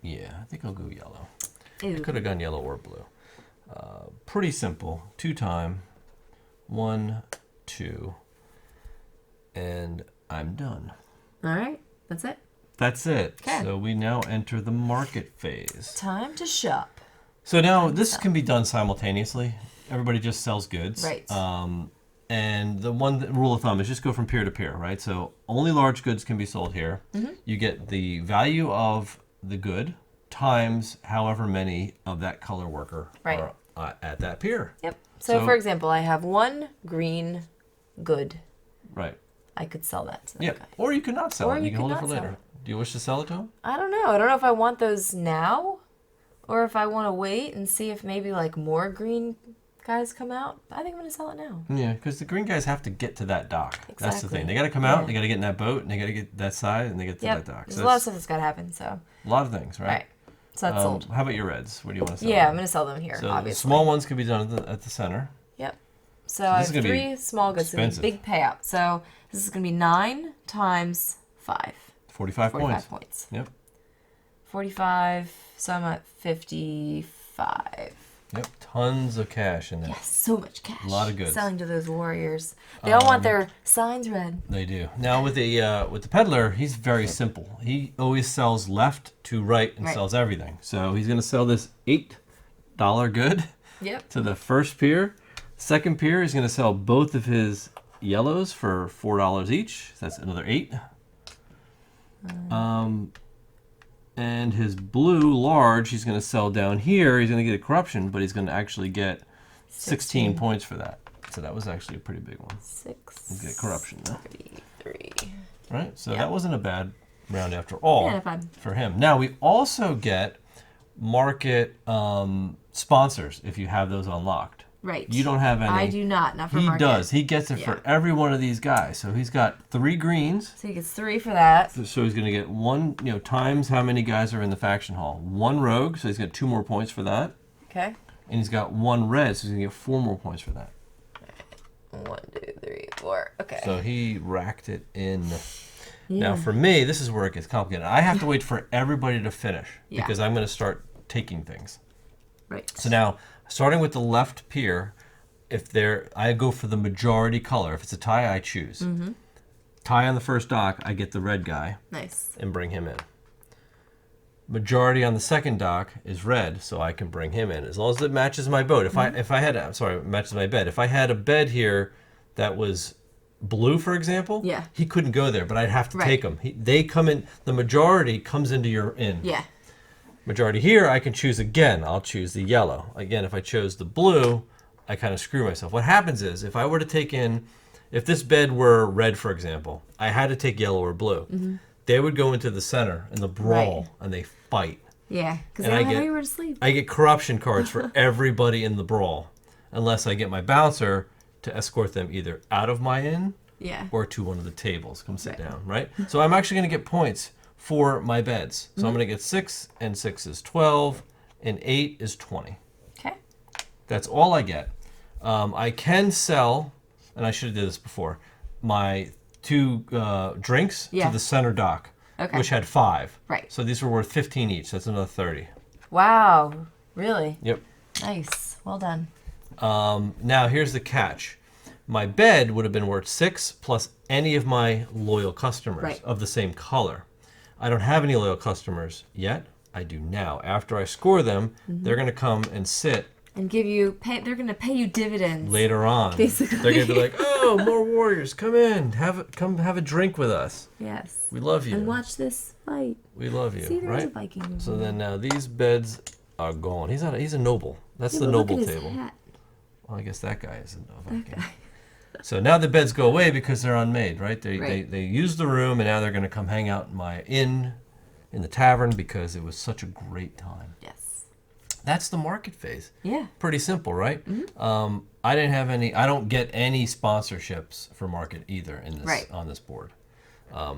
Yeah, I think I'll go yellow. Ew. I could have gone yellow or blue. Pretty simple. 2 time. 1, 2. And I'm done. All right. That's it. That's it. Okay. So we now enter the market phase. Time to shop. So now this can be done simultaneously. Everybody just sells goods. Right. And the rule of thumb is just go from peer to peer, right? So only large goods can be sold here. You get the value of the good times however many of that color worker Right. are at that pier. Yep. So for example, I have 1 green good. Right. I could sell that to that Yeah. guy. Or you could not sell Or it. you You can hold could it for not sell later. it. Do you wish to sell it to him? I don't know. I don't know if I want those now or if I want to wait and see if maybe like more green guys come out. I think I'm going to sell it now. Yeah, because the green guys have to get to that dock. That's the Exactly. thing. They got to come out, Yeah. they got to get in that boat, and they got to get that side, and they get to Yep. that dock. There's So a lot of stuff that's got to happen. So, a lot of things, right? right. So that's sold. How about your reds? Where do you want to sell Yeah, I'm them? going to sell them here, So the obviously. small ones can be done at the center. Yep. So I this have is gonna be 3 small goods. It's going to be big payout. So this is going to be 9 times 5. 45 points. 45 points. Yep. 45. So I'm at 55. Yep. Tons of cash in there. Yes, so much cash. A lot of goods. Selling to those warriors. They all want their signs read. They do. Now with the peddler, he's very simple. He always sells left to right and Right. sells everything. So he's going to sell this $8 good Yep. to the first pier. Second pier, he's going to sell both of his yellows for $4 each. That's another 8. And his blue large, he's going to sell down here. He's going to get a corruption, but he's going to actually get 16 points for that. So that was actually a pretty big one. 6. He's get corruption though. 33. Right? So Yeah. that wasn't a bad round after all Yeah, not bad. for him. Now we also get market sponsors if you have those unlocked. Right. You don't have any. I do not. Not for He market. does. He gets it for Yeah. every one of these guys. So he's got 3 greens. So he gets 3 for that. So he's going to get 1, times how many guys are in the faction hall. 1 rogue, so he's got 2 more points for that. Okay. And he's got 1 red, so he's going to get 4 more points for that. 1, 2, 3, 4. Okay. So he racked it in. Yeah. Now for me, this is where it gets complicated. I have to wait for everybody to finish Yeah. because I'm going to start taking things. Right. So now, starting with the left pier, I go for the majority color. If it's a tie, I choose. Tie on the first dock, I get the red guy. Nice. And bring him in. Majority on the second dock is red, so I can bring him in as long as it matches my boat. If it matches my bed. If I had a bed here that was blue, for example, he couldn't go there, but I'd have to take him. They come in. The majority comes into your inn. Yeah. Majority here, I can choose again. I'll choose the yellow. Again, if I chose the blue, I kind of screw myself. What happens is, if I were to take in, if this bed were red, for example, I had to take yellow or blue. They would go into the center in the brawl, and they fight. Yeah, because they don't have anywhere to sleep. I get corruption cards for everybody in the brawl, unless I get my bouncer to escort them either out of my inn or to one of the tables. Come sit down, right? So I'm actually going to get points for my beds. So I'm going to get 6, and 6 is 12, and 8 is 20. Okay. That's all I get. I can sell, and I should have did this before, my 2 drinks to the center dock, which had 5. Right. So these were worth 15 each. That's another 30. Wow. Really? Yep. Nice. Well done. Now here's the catch. My bed would have been worth 6 plus any of my loyal customers of the same color. I don't have any loyal customers yet. I do now. After I score them, they're going to come and sit. And give you they're going to pay you dividends. Later on. Basically. They're going to be like, oh, more warriors. Come in. Come have a drink with us. Yes. We love you. And watch this fight. We love you. See, there's right? a Viking. So then now these beds are gone. He's a noble. That's the noble look at table. his hat. Well, I guess that guy is a Viking. So now the beds go away because they're unmade, right? They use the room, and now they're going to come hang out in my inn, in the tavern, because it was such a great time. Yes. That's the market phase. Yeah. Pretty simple, right? I don't get any sponsorships for market either in this on this board.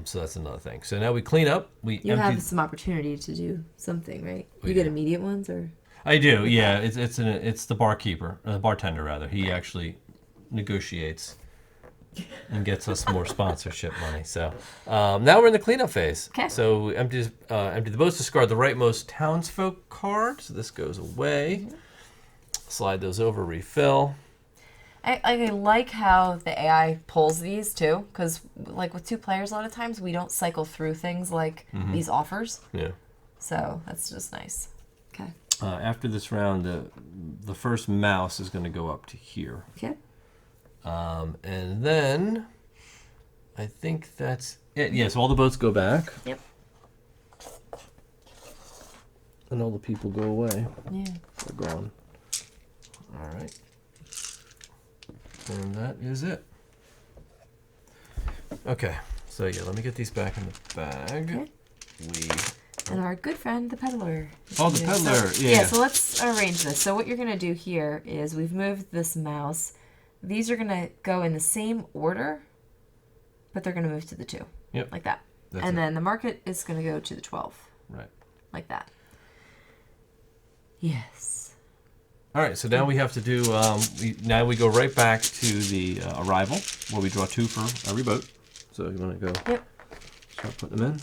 So that's another thing. So now we clean up. You have some opportunity to do something, right? You get immediate ones, or? I do. Yeah. It's the bartender rather. He actually negotiates and gets us more sponsorship money. So now we're in the cleanup phase. Okay. So empty the boats, discard the rightmost townsfolk card. So this goes away. Slide those over, refill. I like how the AI pulls these too, because like with 2 players, a lot of times we don't cycle through things like these offers. Yeah. So that's just nice. Okay. After this round, the first mouse is going to go up to here. Okay. And then I think that's it. Yes, all the boats go back. Yep. And all the people go away. Yeah. They're gone. All right. And that is it. Okay. So yeah, let me get these back in the bag. Okay. And our good friend, the peddler. Oh, the peddler. So, yeah, so let's arrange this. So what you're going to do here is we've moved this mouse. These are going to go in the same order, but they're going to move to the 2. Yep. Like that. And then the market is going to go to the 12. Right. Like that. Yes. All right, so now we have to do, now we go right back to the arrival, where we draw 2 for every boat. So you want to go start putting them in.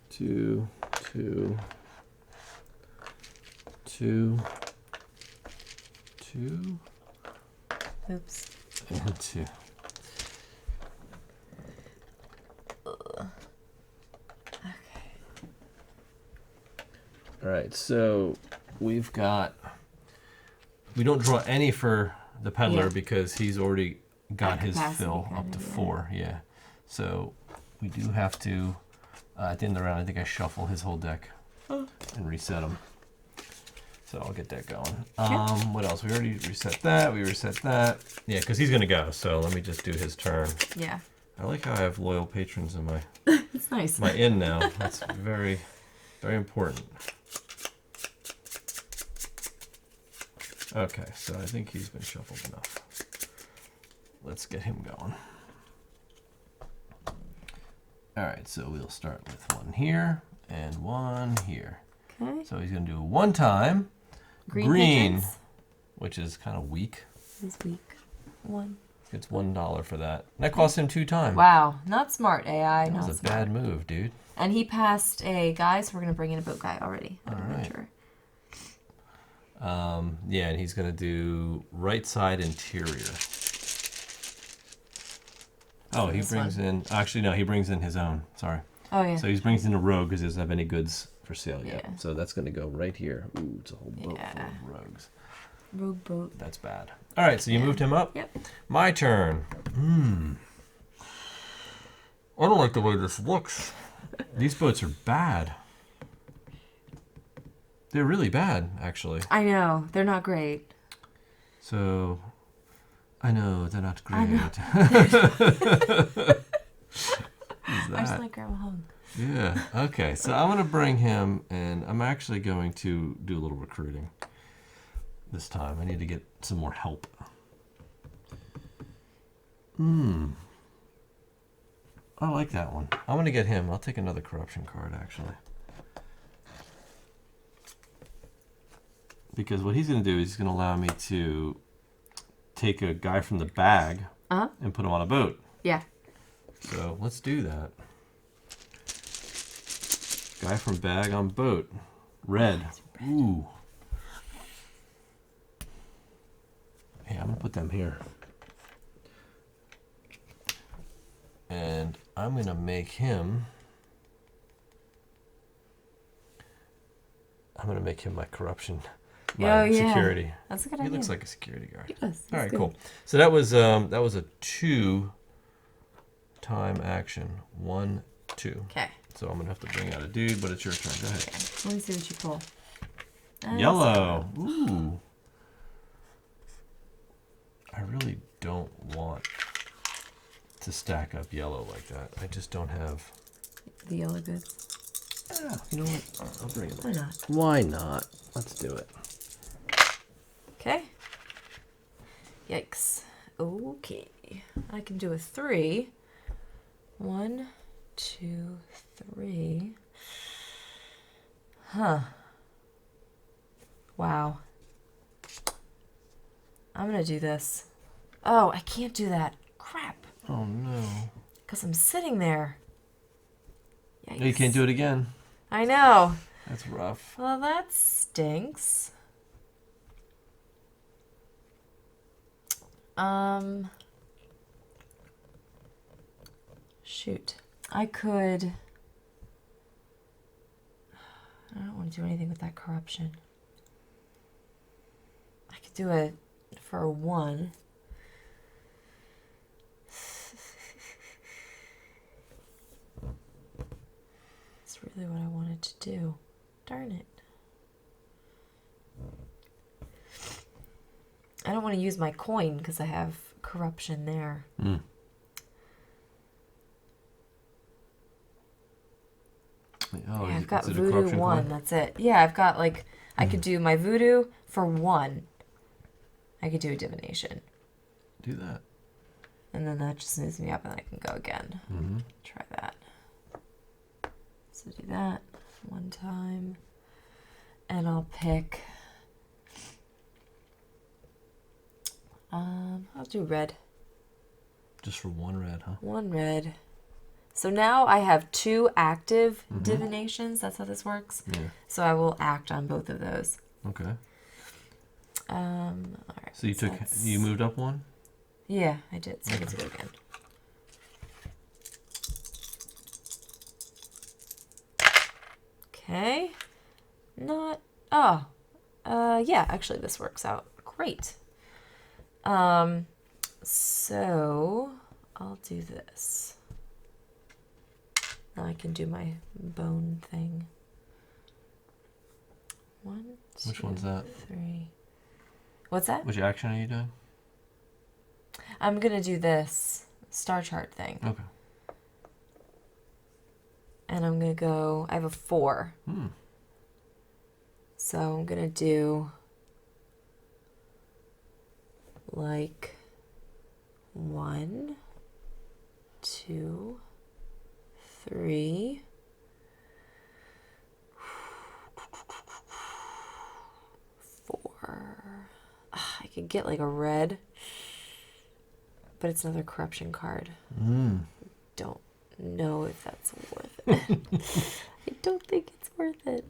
2, 2, 2, 2. Oops. And 2. Okay. All right, so we don't draw any for the peddler because he's already got his fill up to 4. Yeah. So we do have to, at the end of the round, I think I shuffle his whole deck and reset him. So I'll get that going. What else? We already reset that. We reset that. Yeah, because he's going to go. So let me just do his turn. Yeah. I like how I have loyal patrons in my it's nice. my inn now. That's very, very important. Okay, so I think he's been shuffled enough. Let's get him going. All right, so we'll start with 1 here and 1 here. Okay. So he's going to do 1 time. Green, which is kind of weak. He's weak. 1. Gets $1 for that. That cost him 2 times. Wow, not smart AI. That was a bad move, dude. And he passed a guy, so we're going to bring in a boat guy already. All right. Yeah, and he's going to do right side interior. Oh, he brings in... Actually, no, he brings in his own. Sorry. Oh, yeah. So he brings in a rogue because he doesn't have any goods for sale yet. Yeah. So that's going to go right here. Ooh, it's a whole boat full of rogues. Rogue boat. That's bad. All right, so you moved him up? Yep. My turn. I don't like the way this looks. These boats are bad. They're really bad, actually. I know. They're not great. So, I know, they're not great. I know. I just like grab a hug. Yeah, okay. So I'm going to bring him, and I'm actually going to do a little recruiting this time. I need to get some more help. I like that one. I'm going to get him. I'll take another corruption card, actually. Because what he's going to do is he's going to allow me to take a guy from the bag and put him on a boat. Yeah. So let's do that. Guy from bag on boat. Red. Ooh. Hey, I'm going to put them here. And I'm going to make him... my corruption. My security. That's a good idea. idea. He looks like a security guard. He does. All right, good. cool. So that was a 2-time action. 1, 2. Okay. So I'm gonna have to bring out a dude, but it's your turn. Go ahead. Okay. Let me see what you pull. Yellow. Ooh. I really don't want to stack up yellow like that. I just don't have the yellow goods. Yeah, you know what? I'll bring it. Why not? Why not? Let's do it. Okay. Yikes. Okay. I can do a 3. 1, 2, 3. Huh. Wow. I'm gonna do this. Oh, I can't do that. Crap. Oh no. Because I'm sitting there. Yikes. You can't do it again. I know. That's rough. Well, that stinks. Shoot. I don't want to do anything with that corruption. I could do it for a 1. That's really what I wanted to do. Darn it. I don't want to use my coin because I have corruption there. Oh, yeah, I've got voodoo 1. That's it. Yeah, I've got like I could do my voodoo for 1. I could do a divination. Do that. And then that just moves me up and I can go again. Try that. So do that 1 time. And I'll pick... I'll do red. Just for 1 red, huh? 1 red. So now I have 2 active divinations. That's how this works. Yeah. So I will act on both of those. Okay. All right. So you moved up 1? Yeah, I did. So let's go again. Okay. Not... Oh. Yeah, actually this works out great. So I'll do this. Now I can do my bone thing. 1, 2, Which one's that? 3. What's that? Which action are you doing? I'm gonna do this star chart thing. Okay. And I'm gonna go, I have a 4. So I'm gonna do like 1, 2, 3, 4. I could get like a red, but it's another corruption card. Don't know if that's worth it. I don't think it's worth it.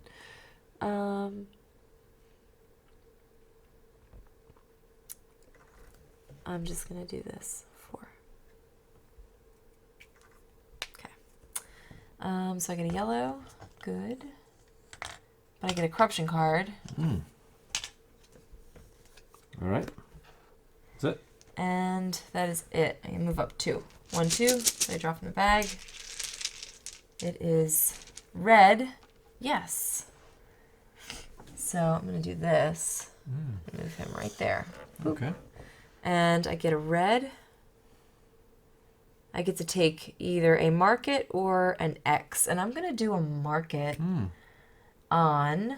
I'm just going to do this 4. Okay. So I get a yellow. Good. But I get a corruption card. All right. That's it. And that is it. I can move up 2. 1, 2. So I draw from the bag. It is red. Yes. So I'm going to do this. Move him right there. Okay. And I get a red. I get to take either a market or an X. And I'm going to do a market on...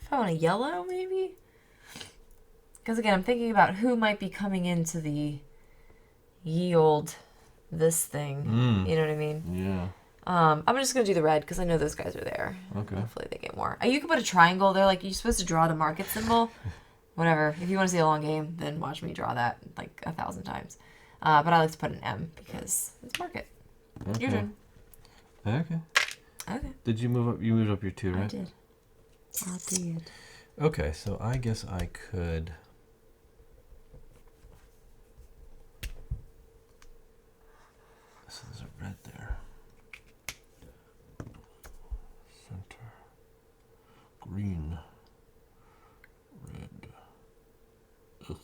If I want a yellow, maybe? Because again, I'm thinking about who might be coming into the yield this thing. You know what I mean? Yeah. I'm just going to do the red because I know those guys are there. Okay. Hopefully they get more. You can put a triangle there. Like, you're supposed to draw the market symbol. Whatever. If you want to see a long game, then watch me draw that like 1,000 times. But I like to put an M because it's market. Okay. Your turn. Okay. Okay. Did you move up? You moved up your 2, right? I did. Okay, so I guess I could... So there's a red there. Center. Green. Red. Ugh.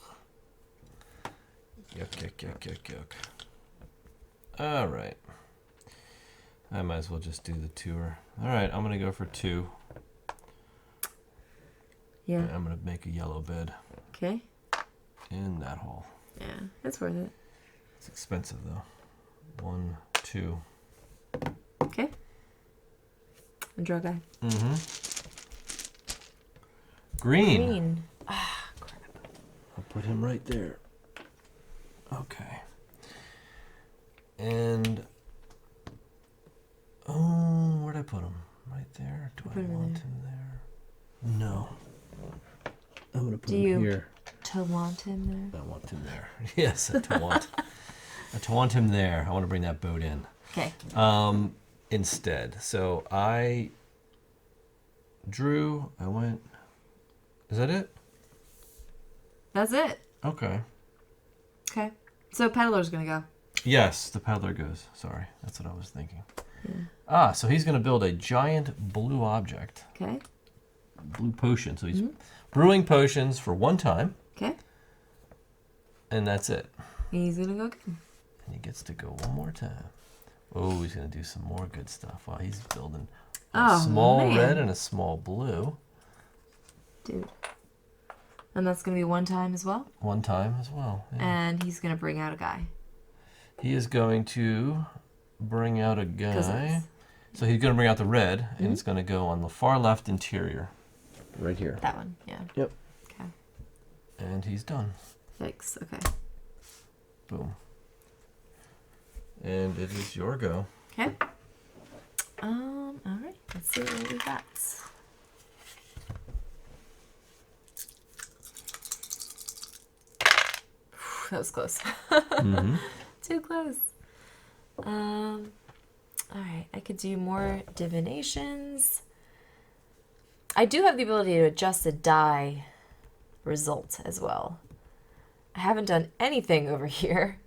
Yuck, yuck, yuck, yuck, yuck. All right. I might as well just do the tour. All right, I'm going to go for 2. Yeah. I'm going to make a yellow bed Okay. in that hole. Yeah, that's worth it. It's expensive, though. 1, 2. Okay. And draw a guy. Green. Green. Ah, crap. I'll put him right there. Okay. And... Oh, where'd I put him? Right there? Do I want him there? No. I'm going to put him here. To want him there? I want him there. Yes, to want him there. I want to bring that boat in. Okay. Instead. So I drew, I went... Is that it? That's it. Okay. Okay. So Peddler's going to go. Yes, the peddler goes. Sorry, that's what I was thinking. Yeah. So he's going to build a giant blue object. Okay. Blue potion. So he's brewing potions for 1 time. Okay. And that's it. He's going to go again. And he gets to go 1 more time. Oh, he's going to do some more good stuff. Wow, he's building a small red and a small blue. Dude. And that's going to be 1 time as well? 1 time as well. Yeah. And he's going to bring out a guy. He is going to bring out a guy. So he's going to bring out the red, and it's going to go on the far left interior. Right here. That one, yeah. Yep. Okay. And he's done. Fix, okay. Boom. And it is your go. Okay. All right. Let's see what we got. That was close. Too close. All right. I could do more divinations. I do have the ability to adjust the die result as well. I haven't done anything over here.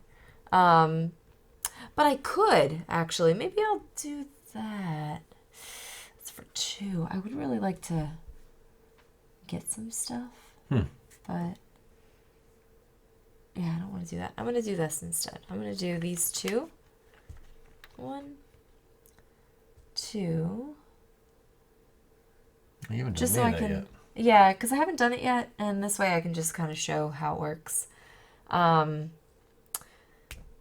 But I could, actually. Maybe I'll do that. It's for 2. I would really like to get some stuff. But, yeah, I don't want to do that. I'm going to do this instead. I'm going to do these 2. 1, 2. You haven't Just done so any I of that can... yet. Yeah, because I haven't done it yet, and this way I can just kind of show how it works.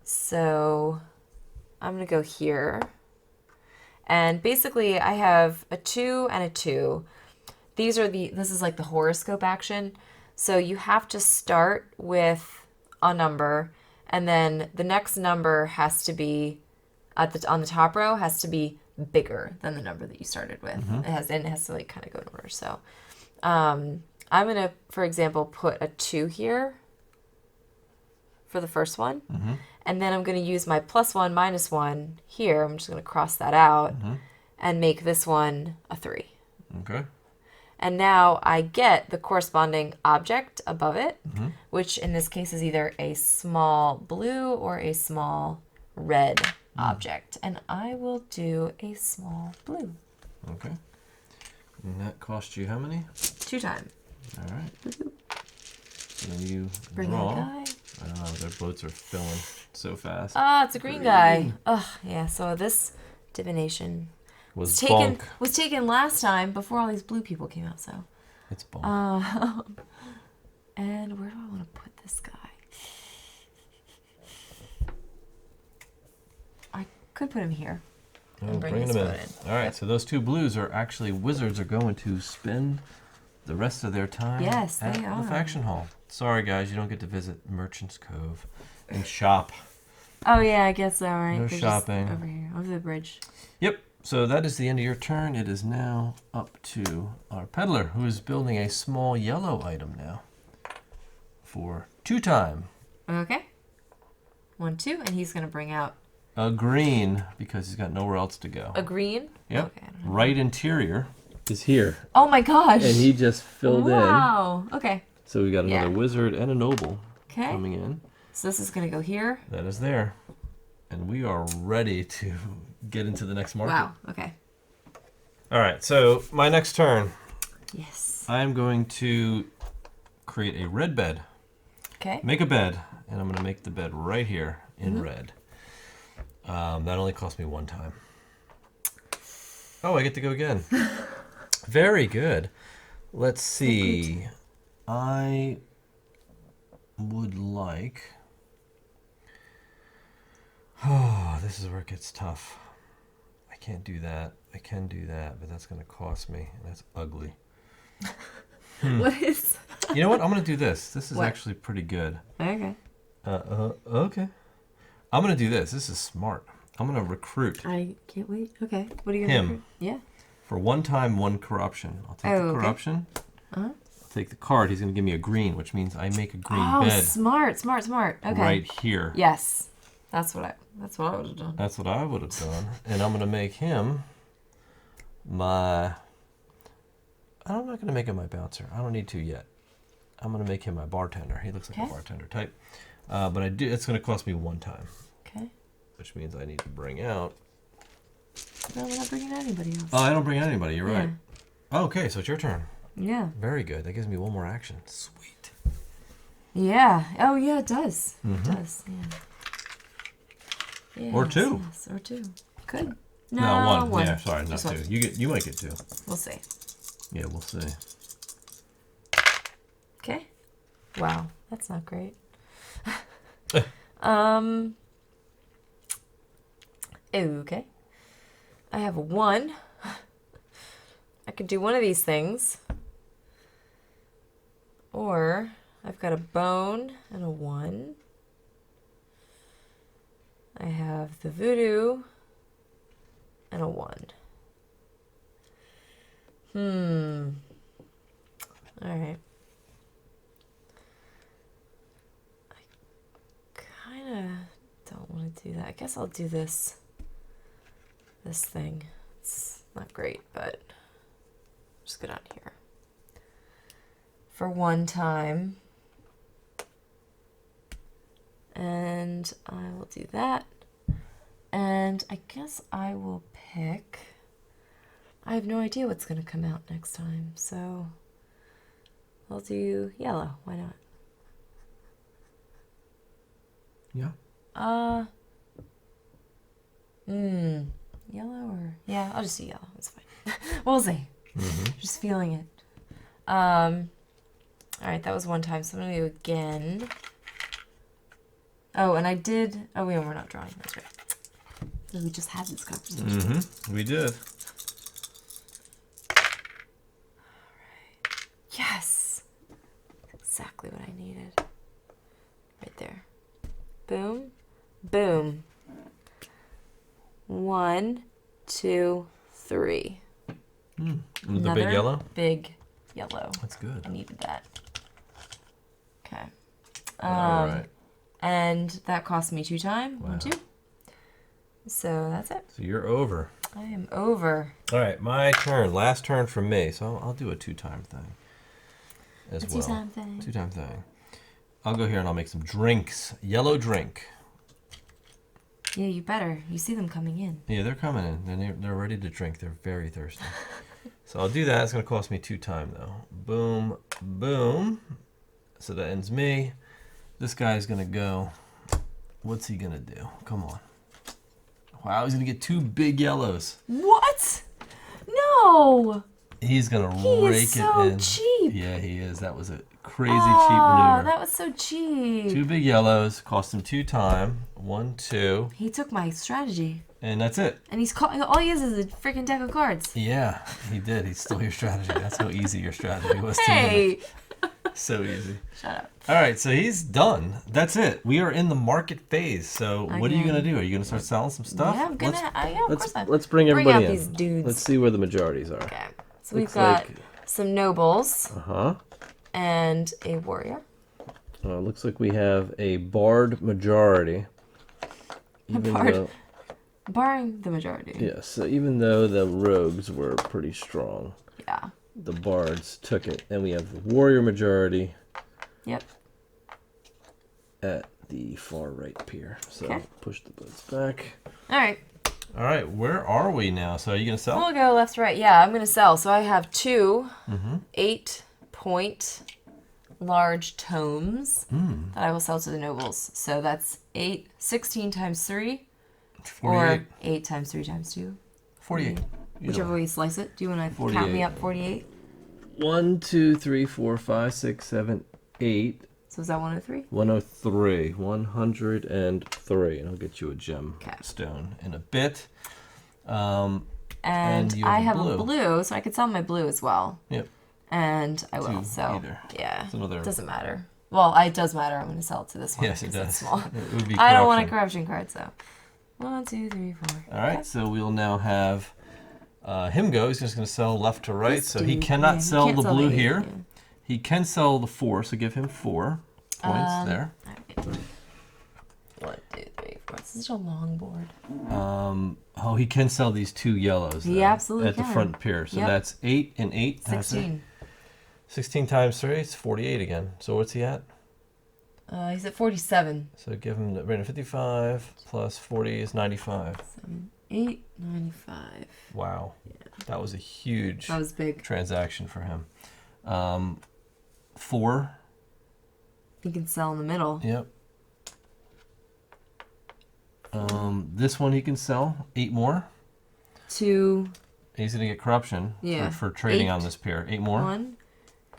So I'm going to go here. And basically I have a 2 and a 2. This is like the horoscope action. So you have to start with a number, and then the next number has to be, on the top row, has to be bigger than the number that you started with. It has to like kind of go in order. So I'm going to, for example, put a 2 here for the first one. And then I'm going to use my +1, -1 here. I'm just going to cross that out and make this one a 3. Okay. And now I get the corresponding object above it, which in this case is either a small blue or a small red object. And I will do a small blue. Okay. And that cost you how many? 2 times. All right. So then you Bring draw. a guy. I don't know, their boats are filling so fast. Ah, it's a green guy. Ugh, yeah, so this divination Was taken last time before all these blue people came out, so. It's bonk. And where do I want to put this guy? I could put him here. Oh, bring them in. All right, so those 2 blues are actually wizards are going to spend the rest of their time at the faction hall. Sorry, guys, you don't get to visit Merchant's Cove and shop. Oh, yeah, I guess so, right? No They're shopping. Over here, over the bridge. Yep, so that is the end of your turn. It is now up to our peddler, who is building a small yellow item now for 2 time. Okay. 1, 2, and he's going to bring out A green, because he's got nowhere else to go. a green? Yep. Okay, Right interior is here. oh my gosh. And he just filled in. Wow. Okay. So we got another Yeah. wizard and a noble Okay. coming in. So this is going to go here. That is there. And we are ready to get into the next market. Wow. Okay. All right, so my next turn, Yes. I'm going to create a red bed. Okay. Make a bed, and I'm going to make the bed right here in red. That only cost me 1 time. Oh, I get to go again. Very good. Let's see. I would like... Oh, this is where it gets tough. I can't do that. I can do that, but that's going to cost me. And that's ugly. What is... You know what? I'm going to do this. This is What? actually pretty good. Okay. Okay. I'm going to do this. This is smart. I'm going to recruit I can't wait. Okay. What are you going to him Yeah. for 1 time, 1 corruption. I'll take the okay. corruption. Uh-huh. I'll take the card. He's going to give me a green, which means I make a green Oh, bed smart. Okay. right here. Yes. That's what I would have done. That's what I would have done. And I'm going to make him my... I'm not going to make him my bouncer. I don't need to yet. I'm going to make him my bartender. He looks like a bartender type. But I do. It's going to cost me 1 time. Okay. Which means I need to bring out... No, we're not bringing anybody else. Oh, I don't bring out anybody. You're right. Oh, okay, so it's your turn. Yeah. Very good. That gives me 1 more action. Sweet. Yeah. Oh, yeah, it does. It does. Yeah. Or 2. Yes, or 2. Could. No, 1. 1. Yeah, sorry, not Just 2. 1. You might get 2. We'll see. Yeah, we'll see. Okay. Wow, that's not great. Okay. I have a 1. I could do one of these things. Or I've got a bone and a 1. I have the voodoo and a 1. All right. I kind of don't want to do that. I guess I'll do this thing. It's not great, but just go down here. For 1 time. And I will do that. And I guess I will pick... I have no idea what's going to come out next time, so I'll do yellow. Why not? Yeah. Yellow or... Yeah, I'll just do yellow. It's fine. We'll see. Just feeling it. All right, that was 1 time, so I'm going to do again. Oh, and I did... Oh, wait, we're not drawing. That's right. We just had this conversation. We did. Yes! Exactly what I needed. Right there. Boom. Boom. 1, 2, 3. The big yellow? Big yellow. That's good. I needed that. Okay. All right. And that cost me 2 time. Wow. 1, 2. So that's it. So you're over. I am over. All right, my turn. Last turn for me. So I'll do a 2-time thing as well. 2-time thing. 2-time thing. I'll go here and I'll make some drinks. Yellow drink. Yeah, you better. You see them coming in. Yeah, they're coming in. And they're ready to drink. They're very thirsty. So I'll do that. It's going to cost me 2-time, though. Boom, boom. So that ends me. This guy's going to go. What's he going to do? Come on. Wow, he's going to get 2 big yellows. What? No. He's going to He rake is so it in. cheap. Yeah, he is. That was a crazy cheap maneuver. That was so cheap. 2 big yellows. Cost him 2-time. 1, 2. He took my strategy. And that's it. And he's all he is a freaking deck of cards. Yeah, he did. He stole your strategy. That's how easy your strategy was to Hey. win. So easy. Shut up. All right, so he's done. That's it. We are in the market phase. So what are you going to do? Are you going to start selling some stuff? Yeah, I'm gonna. Yeah, of course I'm. Let's bring everybody out in. these dudes. Let's see where the majorities are. Okay. So we've got some nobles. Uh-huh. And a warrior. Looks like we have a bard majority. Barring the majority. Yes, so even though the rogues were pretty strong. Yeah. The bards took it. And we have the warrior majority. Yep. At the far right pier. So push the boats back. All right. All right, where are we now? So are you going to sell? We'll go left to right. Yeah, I'm going to sell. So I have 2 8-point large tomes that I will sell to the nobles. So that's 16 times 3. 48. Or 8 times 3 times 2. 48. Whichever way you slice it. Do you want to count me up 48? 1, 2, 3, 4, 5, 6, 7, 8. So is that 103? 103. 103. And I'll get you a gem stone in a bit. And you I have a blue, so I could sell my blue as well. Yep. And I will. So either. yeah, it doesn't matter. Well, it does matter. I'm going to sell it to this one. Yes, it does. It's small. It would be I don't want a corruption card, so 1, 2, 3, 4. All right, so we'll now have him go. He's just going to sell left to right, so he cannot sell the blue here. Yeah. He can sell the 4, so give him 4 points there. Right. 1, 2, 3, 4. This is such a long board. Oh, he can sell these 2 yellows. He absolutely at the front pier. So that's 8 and 8. 16. 16 times 3 is 48 again. So what's he at? He's at 47. So give him the rate of 55 plus 40 is 95. 7, 8, 95. Wow. Yeah. That was a huge big transaction for him. 4. You can sell in the middle. Yep. This one he can sell 8 more. 2. He's gonna get corruption for trading on this pair. 8 more. 1,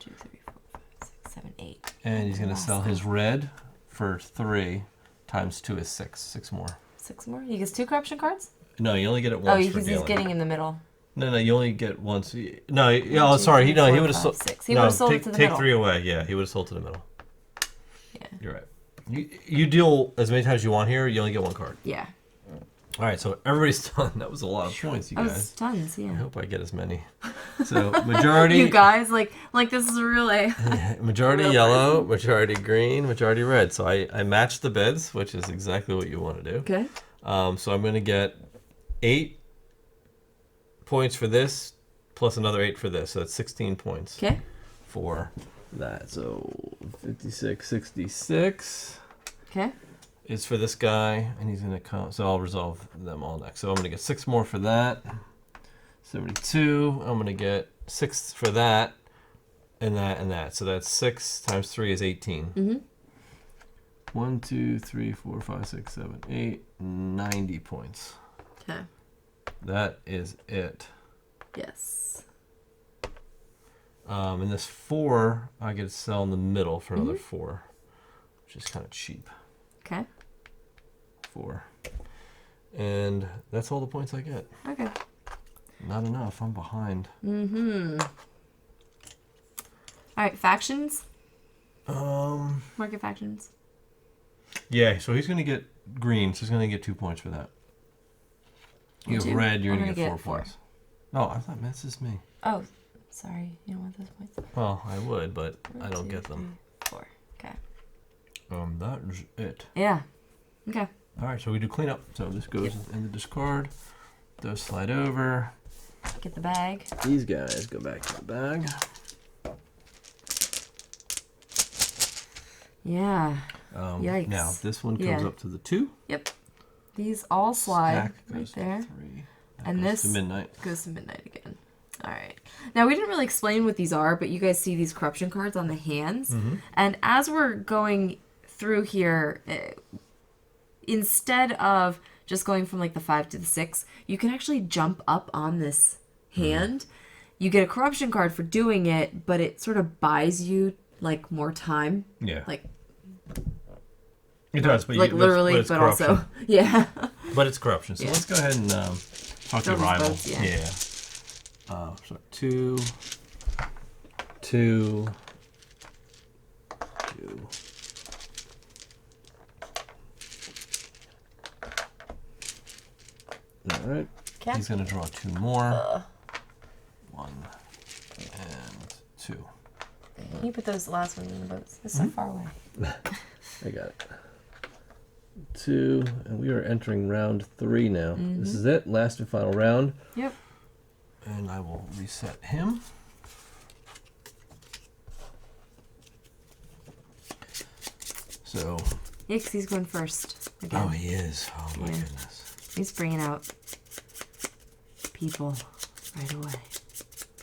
2, 3, 4, 5, 6, 7, 8. And he's gonna sell his red for 3 times 2 is 6. 6 more. 6 more? He gets 2 corruption cards? No, you only get it once. Oh, because he's getting in the middle. No, you only get once. No, oh, sorry. He would have sold. He would have sold it to the middle. Take 3 away. Yeah, he would have sold to the middle. Yeah. You're right. You deal as many times as you want here. You only get 1 card. Yeah. All right, so everybody's done. That was a lot of points, you guys. That was tons, yeah. I hope I get as many. So majority. You guys, like this is a relay. Majority yellow, majority green, majority red. So I matched the bids, which is exactly what you want to do. Okay. So I'm going to get 8 points for this, plus another 8 for this. So that's 16 points. Okay. For that. So 56, 66. Okay. Is for this guy, and he's going to come. So I'll resolve them all next. So I'm going to get 6 more for that. 72. I'm going to get 6 for that, and that, and that. So that's 6 times 3 is 18. Mm-hmm. 1, 2, 3, 4, 5, 6, 7, 8, 90 points. Okay. That is it. Yes. And this 4, I get to sell in the middle for another 4, which is kind of cheap. Okay. 4. And that's all the points I get. Okay. Not enough. I'm behind. Mm-hmm. All right, factions? Market factions. Yeah, so he's going to get green, so he's going to get 2 points for that. You have red, you're going to get 4 points. Oh, I thought this is me. Oh, sorry. You don't want those points? Well, I would, but 1, I don't 2, get them. 3, 4. Okay. That is it. Yeah. Okay. All right, so we do cleanup. So this goes in the discard. Those slide over. Get the bag. These guys go back to the bag. Yeah. Yikes. Now, this one comes up to the 2. Yep. These all slide Stack right goes there. to 3. That And goes this to midnight. goes to midnight again. All right. Now, we didn't really explain what these are, but you guys see these corruption cards on the hands. And as we're going through here, instead of just going from like the 5 to the 6, you can actually jump up on this hand. You get a corruption card for doing it, but it sort of buys you like more time. Yeah. Like it does, but like literally, it's but corruption. also yeah. But it's corruption. So let's go ahead and talk to Fill your these rival. boats, yeah. So 2, 2, 2. All right. Okay. He's going to draw 2 more. 1 and 2. Can you put those last ones in the boats? They're so far away. I got it. 2, and we are entering round 3 now. This is it, last and final round. Yep. And I will reset him. So. Yeah, 'cause he's going first again. Oh, he is. Oh my goodness. He's bringing out people right away.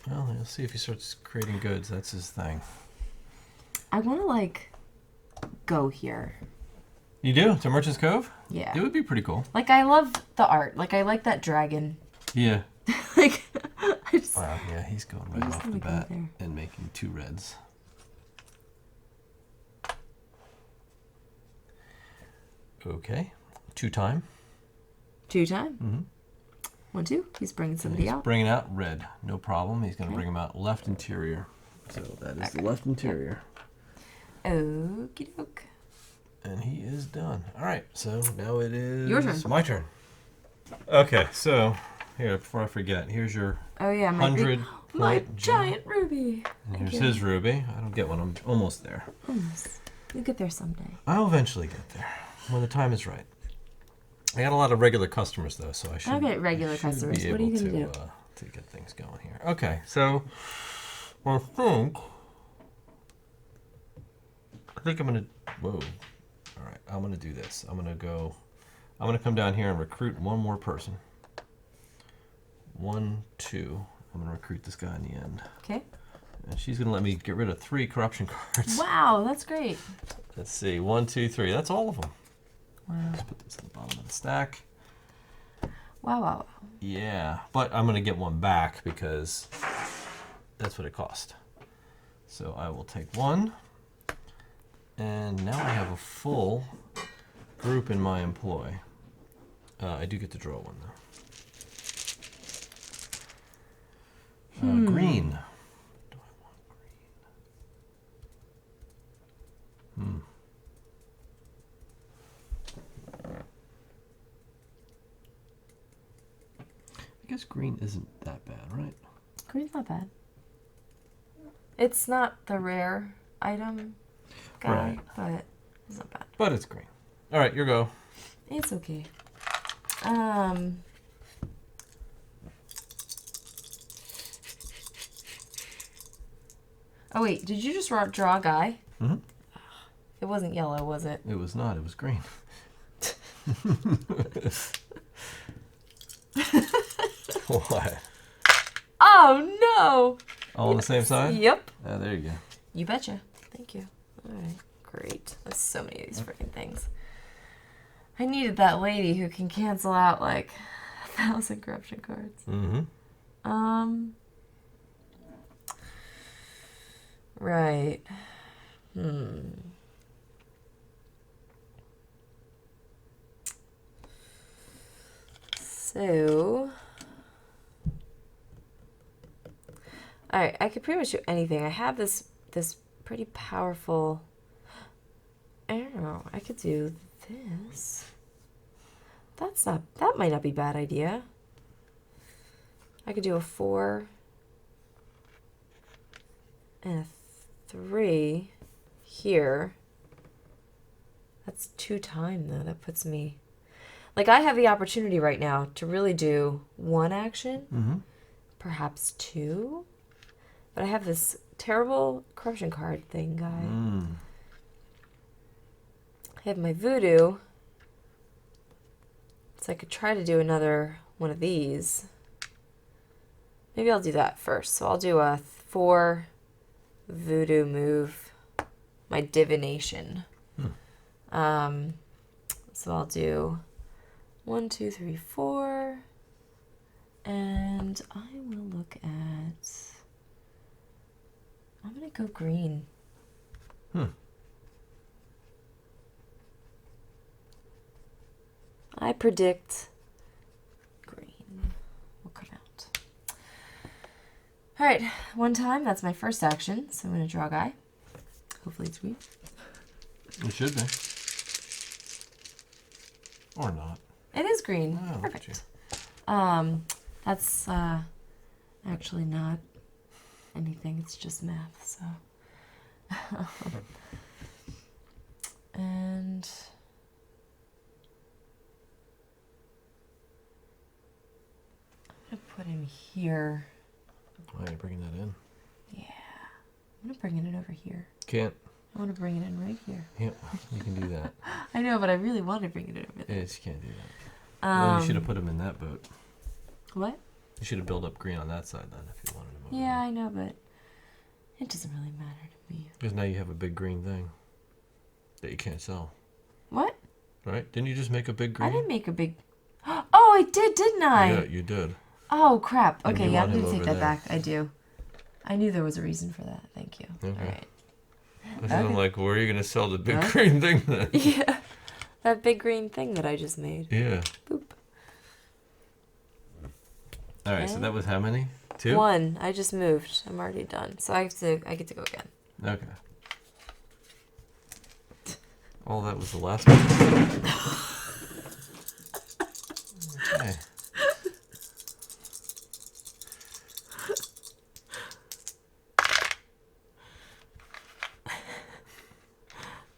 Well, you'll see if he starts creating goods. That's his thing. I want to like go here. You do? To Merchant's Cove? Yeah. It would be pretty cool. Like I love the art. Like I like that dragon. Yeah. Like I just. Wow, yeah, he's going right just off the wanna go bat there. and making 2 reds. Okay. 2 time. 2 time. 1, 2. He's bringing somebody He's out. bringing out red. No problem. He's going to bring him out left interior. So that is the left interior. Okie doke. And he is done. All right. So now it is Your turn. my turn. Okay. So here, before I forget, here's your Oh yeah, my 100 my point giant ruby. And Thank here's you. his ruby. I don't get one. I'm almost there. Almost. You'll get there someday. I'll eventually get there when the time is right. I got a lot of regular customers though, so I should. Okay, regular should customers. be What are you able gonna do? To get things going here. Okay, so I think I'm gonna. Whoa. All right, I'm gonna do this. I'm gonna come down here and recruit one more person. 1, 2. I'm gonna recruit this guy in the end. Okay. And she's gonna let me get rid of 3 corruption cards. Wow, that's great. Let's see. 1, 2, 3. That's all of them. Wow. Let's put this at the bottom of the stack. Wow, wow, wow. Yeah, but I'm gonna get one back because that's what it cost. So I will take 1, and now I have a full group in my employ. I do get to draw one though. Green. Do I want green? I guess green isn't that bad, right? Green's not bad. It's not the rare item guy, Right. but it's not bad. But it's green. All right, your go. It's okay. Oh wait, did you just draw a guy? Mm-hmm. It wasn't yellow, was it? It was not. It was green. What? Oh no! All on the same side? Yep. Ah, there you go. You betcha. Thank you. Alright, great. There's so many of these freaking things. I needed that lady who can cancel out like 1,000 corruption cards. Mm-hmm. Right. So, all right, I could pretty much do anything. I have this pretty powerful. I don't know. I could do this. That might not be a bad idea. I could do a 4 and a 3 here. That's 2 time though. That puts me Like, I have the opportunity right now to really do one action, perhaps two, but I have this terrible corruption card thing, guy. I have my voodoo, so I could try to do another one of these. Maybe I'll do that first. So I'll do a 4 voodoo move, my divination. So I'll do 1, 2, 3, 4, and I will look at. I'm gonna go green. I predict green will come out. All right, one time. That's my first action. So I'm gonna draw a guy. Hopefully it's green. It should be. Or not. It is green. Oh, perfect. That's actually not anything. It's just math. So. And. I'm gonna put him here. Why are you bringing that in? Yeah. I'm gonna bring it in over here. Can't. I want to bring it in right here. Yep, you can do that. I know, but I really want to bring it in over there. Yes, you can't do that. Well, you should have put him in that boat. What? You should have built up green on that side then if you wanted to move. Yeah, I know, but it doesn't really matter to me. Because now you have a big green thing that you can't sell. What? Right? Didn't you just make a big green? I didn't make a big... Oh, I did, didn't I? Yeah, you did. Oh, crap. And Okay, you yeah, I'm want going to him take that over there. back. I do. I knew there was a reason for that. Thank you. Okay. All right. I'm like, where are you going to sell the big Huh? green thing then? Yeah. That big green thing that I just made. Yeah. Boop. All right, so that was how many? 2? 1. I just moved. I'm already done. So I get to go again. Okay. Oh, that was the last one. Okay.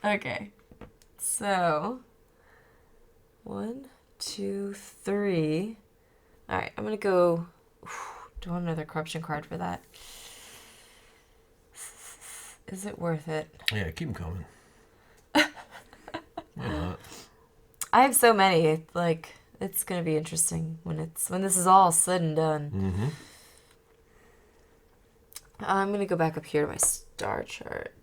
Okay. So 1, 2, 3. All right, I'm gonna go. Do I want another corruption card for that? Is it worth it? Yeah, keep them coming. Why not? I have so many. Like, it's gonna be interesting when this is all said and done. Mm-hmm. I'm gonna go back up here to my star chart,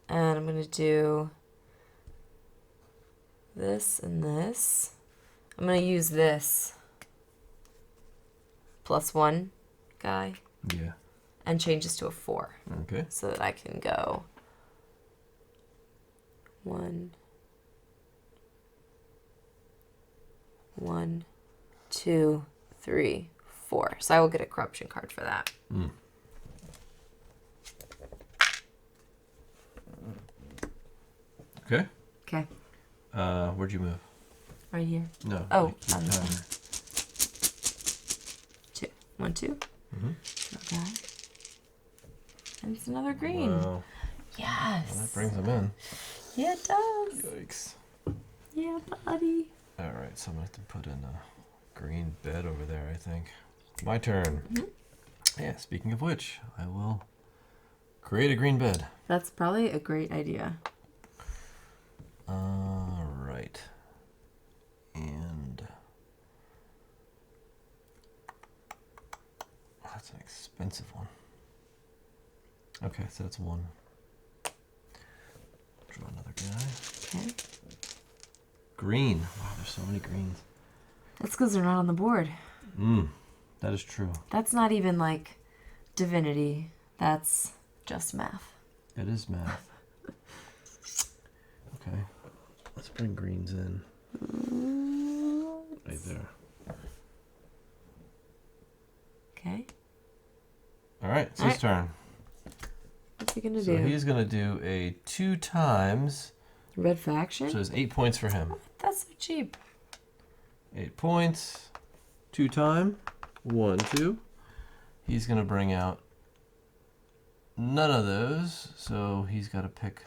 and I'm gonna do this and this. I'm gonna use this +1 guy Yeah. and change this to a 4 Okay. so that I can go 1, 1, 2, 3, 4. So I will get a corruption card for that. Mm. Okay. Okay, Where'd you move? right here. No. Oh, like, keep on the time. corner. 2, 1, 2. Mm-hmm. Okay. And it's another green. Wow. Yes. Well, that brings them in. Yeah, it does. Yikes. Yeah, buddy. All right, so I'm going to have to put in a green bed over there, I think. My turn. Mm-hmm. Yeah, speaking of which, I will create a green bed. That's probably a great idea. All right. And oh, that's an expensive one. Okay, so that's 1. Draw another guy. Okay. Green. Wow, there's so many greens. That's because they're not on the board. That is true. That's not even like divinity. That's just math. It is math. Okay. Let's bring greens in. Right there. Okay. All right, it's his turn. What's he gonna So do? he's going to do a 2 times. Red faction? So there's 8 points for him. That's so cheap. 8 points. 2 time. 1, 2. He's going to bring out none of those. So he's got to pick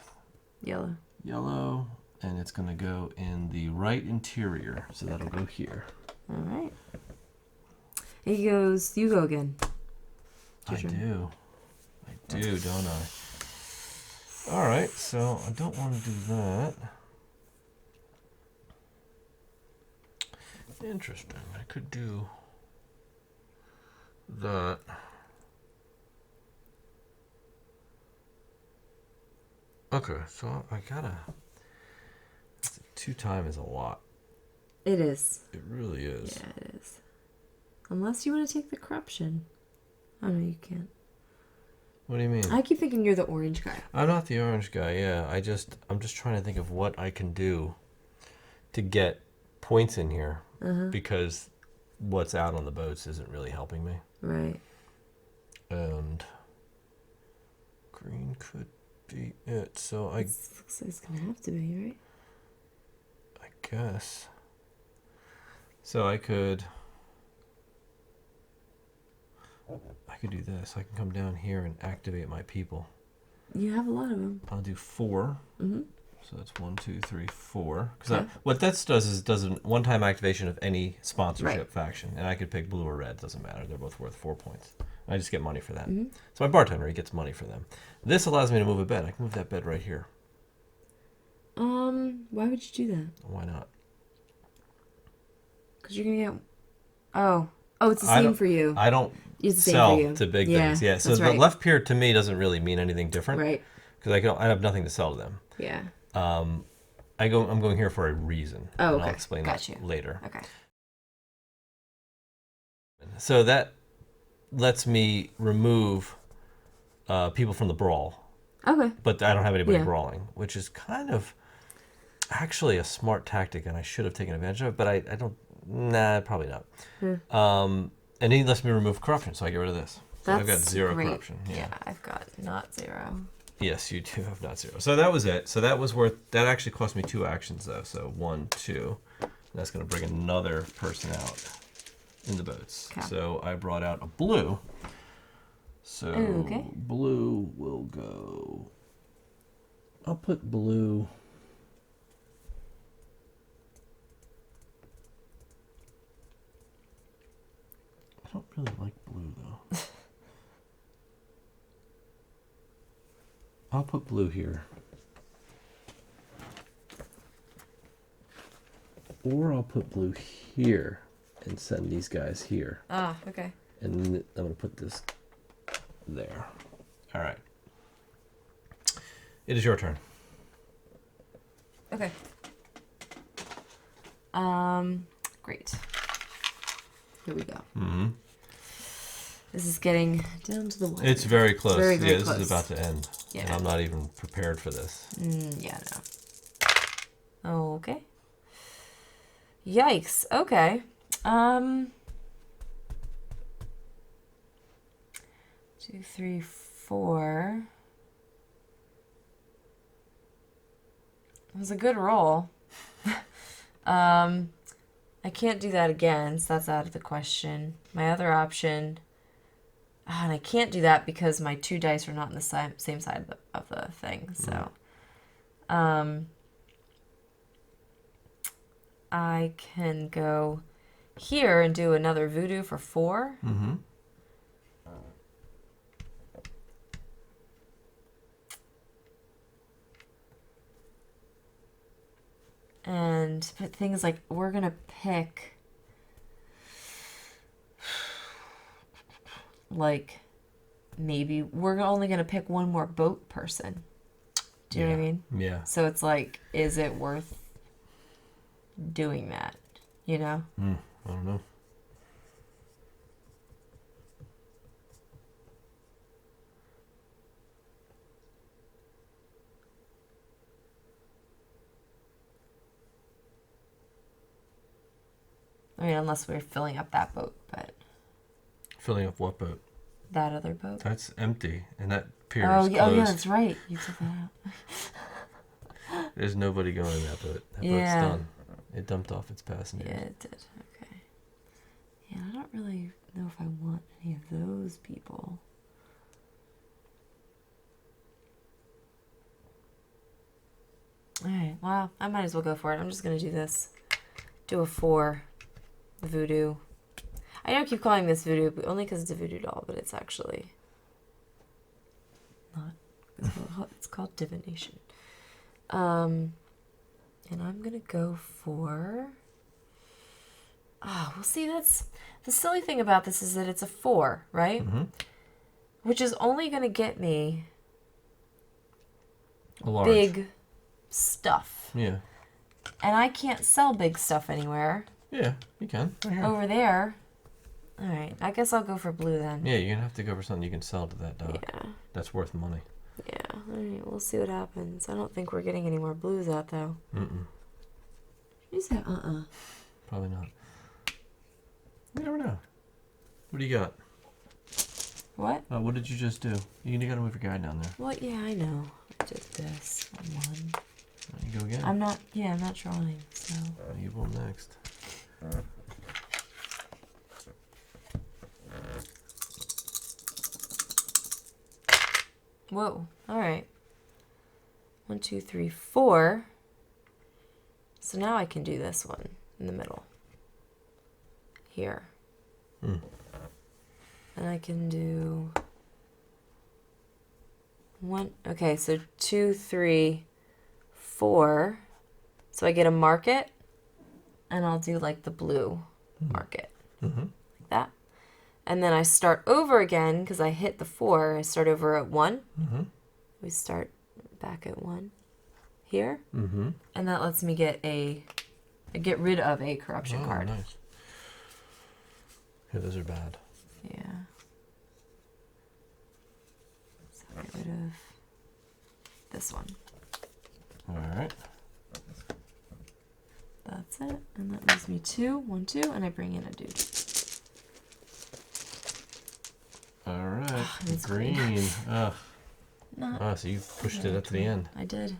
Yellow. yellow. and it's going to go in the right interior. So that'll go here. All right. He goes, you go again. I do, don't I? All right, so I don't want to do that. Interesting. I could do that. Okay, so I gotta... 2 time is a lot. It is. It really is. Yeah, it is. Unless you want to take the corruption. Oh, no, you can't. What do you mean? I keep thinking you're the orange guy. I'm not the orange guy, yeah. I'm just trying to think of what I can do to get points in here. Because what's out on the boats isn't really helping me. Right. And green could be it. So Looks like it's going to have to be, right? I guess. So I could do this. I can come down here and activate my people. You have a lot of them. I'll do 4. Mm-hmm. So that's 1, 2, 3, 4. Because what that does is it does a one-time activation of any sponsorship faction, and I could pick blue or red. Doesn't matter. They're both worth 4 points. I just get money for that. Mm-hmm. So my bartender, he gets money for them. This allows me to move a bed. I can move that bed right here. Why would you do that? Why not? Because you're gonna get. Oh, it's the same for you. I don't It's the same sell for you. to big things. Yeah. So that's the left pier to me doesn't really mean anything different. Right. Because I have nothing to sell to them. Yeah. I'm going here for a reason. Oh, okay. And I'll explain that later. Okay. So that lets me remove people from the brawl. Okay. But I don't have anybody brawling, which is kind of actually a smart tactic, and I should have taken advantage of it, but I don't. Nah, probably not. And he lets me remove corruption, so I get rid of this. So I've got 0 great. corruption. Yeah, I've got not 0. Yes, you do have not 0. So that was it. So that was worth. That actually cost me 2 actions though. So 1, 2. And that's going to bring another person out in the boats. Okay. So I brought out a blue. So blue will go. I'll put blue. I don't really like blue though. I'll put blue here. Or I'll put blue here and send these guys here. Ah, okay. And then I'm going to put this there. All right. It is your turn. Okay. Great. Here we go. Mm-hmm. This is getting down to the wire. It's very close. Very, very close. This is about to end. Yeah. And I'm not even prepared for this. Yeah, no. Okay. Yikes. Okay. 2, 3, 4. It was a good roll. I can't do that again, so that's out of the question. My other option, and I can't do that because my 2 dice are not on the same side of the thing. So, I can go here and do another voodoo for 4. Mm-hmm. And but things like we're gonna pick like maybe we're only gonna pick one more boat person. Do you know what I mean? Yeah. So it's like, is it worth doing that? You know? I don't know. I mean, unless we're filling up that boat, but... Filling up what boat? That other boat. That's empty, and that pier is closed. Oh, yeah, that's right. You took that out. There's nobody going in that boat. That boat's done. It dumped off its passengers. Yeah, it did. Okay. Yeah, I don't really know if I want any of those people. All right. Well, I might as well go for it. I'm just gonna do this. Do a 4. Voodoo. I don't keep calling this voodoo, but only because it's a voodoo doll, but it's actually not. It's called divination. And I'm gonna go for. Well, see, that's the silly thing about this is that it's a 4, right? Mm-hmm. Which is only gonna get me big stuff. Yeah. And I can't sell big stuff anywhere. Yeah, you can. Right here. Over there. All right. I guess I'll go for blue then. Yeah, you're going to have to go for something you can sell to that dog. Yeah. That's worth money. Yeah. All right. We'll see what happens. I don't think we're getting any more blues out, though. Mm-mm. You said Probably not. You never know. What do you got? What? What did you just do? You got to move your guy down there. Well, yeah, I know. I did this. 1. You go again. I'm not drawing, so. You will next. Whoa. All right. 1, 2, 3, 4. So now I can do this one in the middle. Here. And I can do 1. Okay, so 2, 3, 4. So I get a market, and I'll do like the blue market. Mm-hmm. Like that. And then I start over again because I hit the 4. I start over at 1. Mm-hmm. We start back at 1 here. Mm-hmm. And that lets me get rid of a corruption card. Nice. Yeah, those are bad. Yeah. So get rid of this one. All right. That's it. And that leaves me 2, 1, 2, and I bring in a dude. All right. It's green. Ugh. Not So you pushed it up to the end. I did.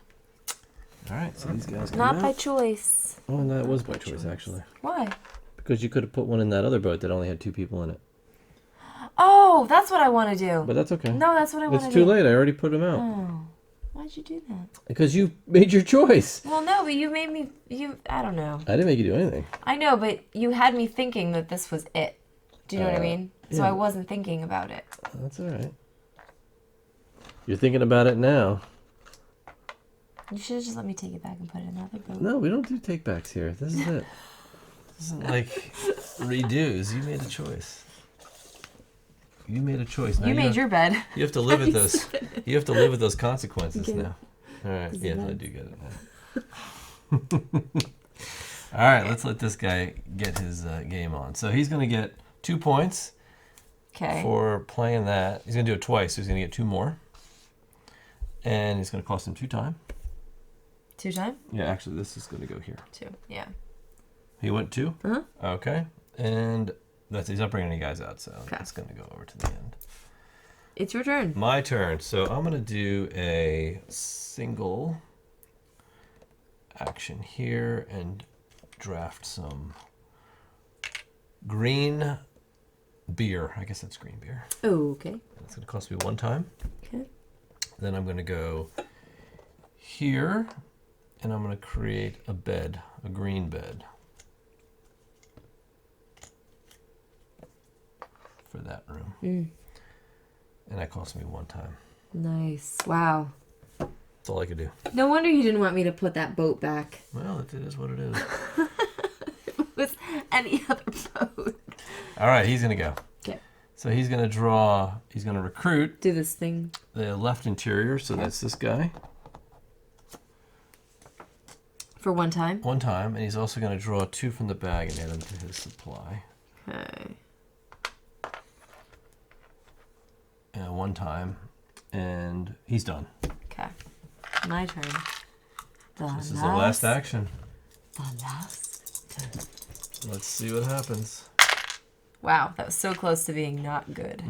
All right. So these guys come Not out. by choice. Oh, and that was by choice, actually. Why? Because you could have put one in that other boat that only had 2 people in it. Oh, that's what I want to do. But that's okay. No, that's what I want to do. It's too late. I already put them out. Oh. Why'd you do that? Because you made your choice. Well, no, but you made me... I don't know. I didn't make you do anything. I know, but you had me thinking that this was it. Do you know what I mean? So yeah. I wasn't thinking about it. That's all right. You're thinking about it now. You should have just let me take it back and put it in another boat. No, we don't do take-backs here. This is it. This isn't like redos. You made a choice. You made a choice. Now you made your bed. You have to live with those. You have to live with those consequences Okay. now. All right. Yes, I do get it now. All right. Let's let this guy get his game on. So he's going to get 2 points for playing that. He's going to do it twice. So he's going to get 2 more. And it's going to cost him 2 time. 2 time? Yeah, actually, this is going to go here. 2, yeah. He went 2? Uh-huh. Okay. And he's not bringing any guys out, so it's going to go over to the end. It's your turn. My turn. So I'm going to do a single action here and draft some green beer. I guess that's green beer. Oh, okay. That's going to cost me 1 time. Okay. Then I'm going to go here, and I'm going to create a bed, a green bed. For that room. And that cost me 1 time. Nice. Wow. That's all I could do. No wonder you didn't want me to put that boat back. Well, it is what it is. If it was any other boat. All right, he's going to go. Okay. So he's going to recruit. Do this thing. The left interior, so that's this guy. For 1 time? 1 time, and he's also going to draw 2 from the bag and add them to his supply. Okay. 1 time, and he's done. Okay. My turn. This is the last action. The last turn. Let's see what happens. Wow, that was so close to being not good.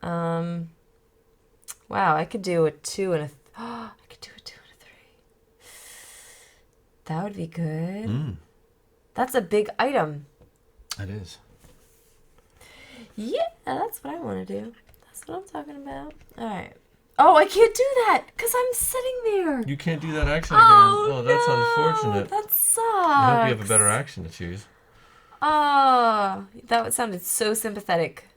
Wow, I could do a 2 and a... I could do a 2 and a 3. That would be good. That's a big item. It is. Yeah, that's what I want to do. That's what I'm talking about. All right. Oh, I can't do that because I'm sitting there. You can't do that action Oh, again. Oh, that's unfortunate. That sucks. I hope you have a better action to choose. Oh, that sounded so sympathetic.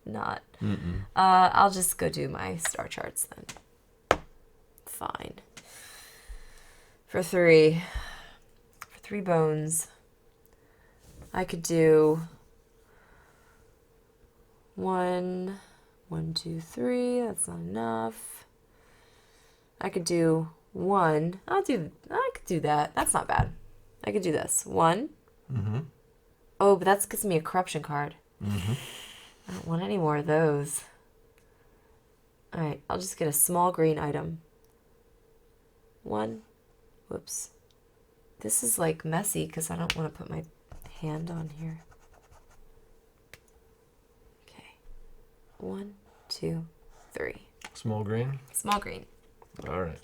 Not. I'll just go do my star charts then. Fine. For three bones, I could do 1, 2, 3. That's not enough. I could do 1. I could do that. That's not bad. I could do this. 1. Oh, but that gives me a corruption card. I don't want any more of those. All right, I'll just get a small green item. 1. Whoops. This is like messy because I don't want to put my hand on here. Okay. 1, 2, 3. Small green? Small green. All right.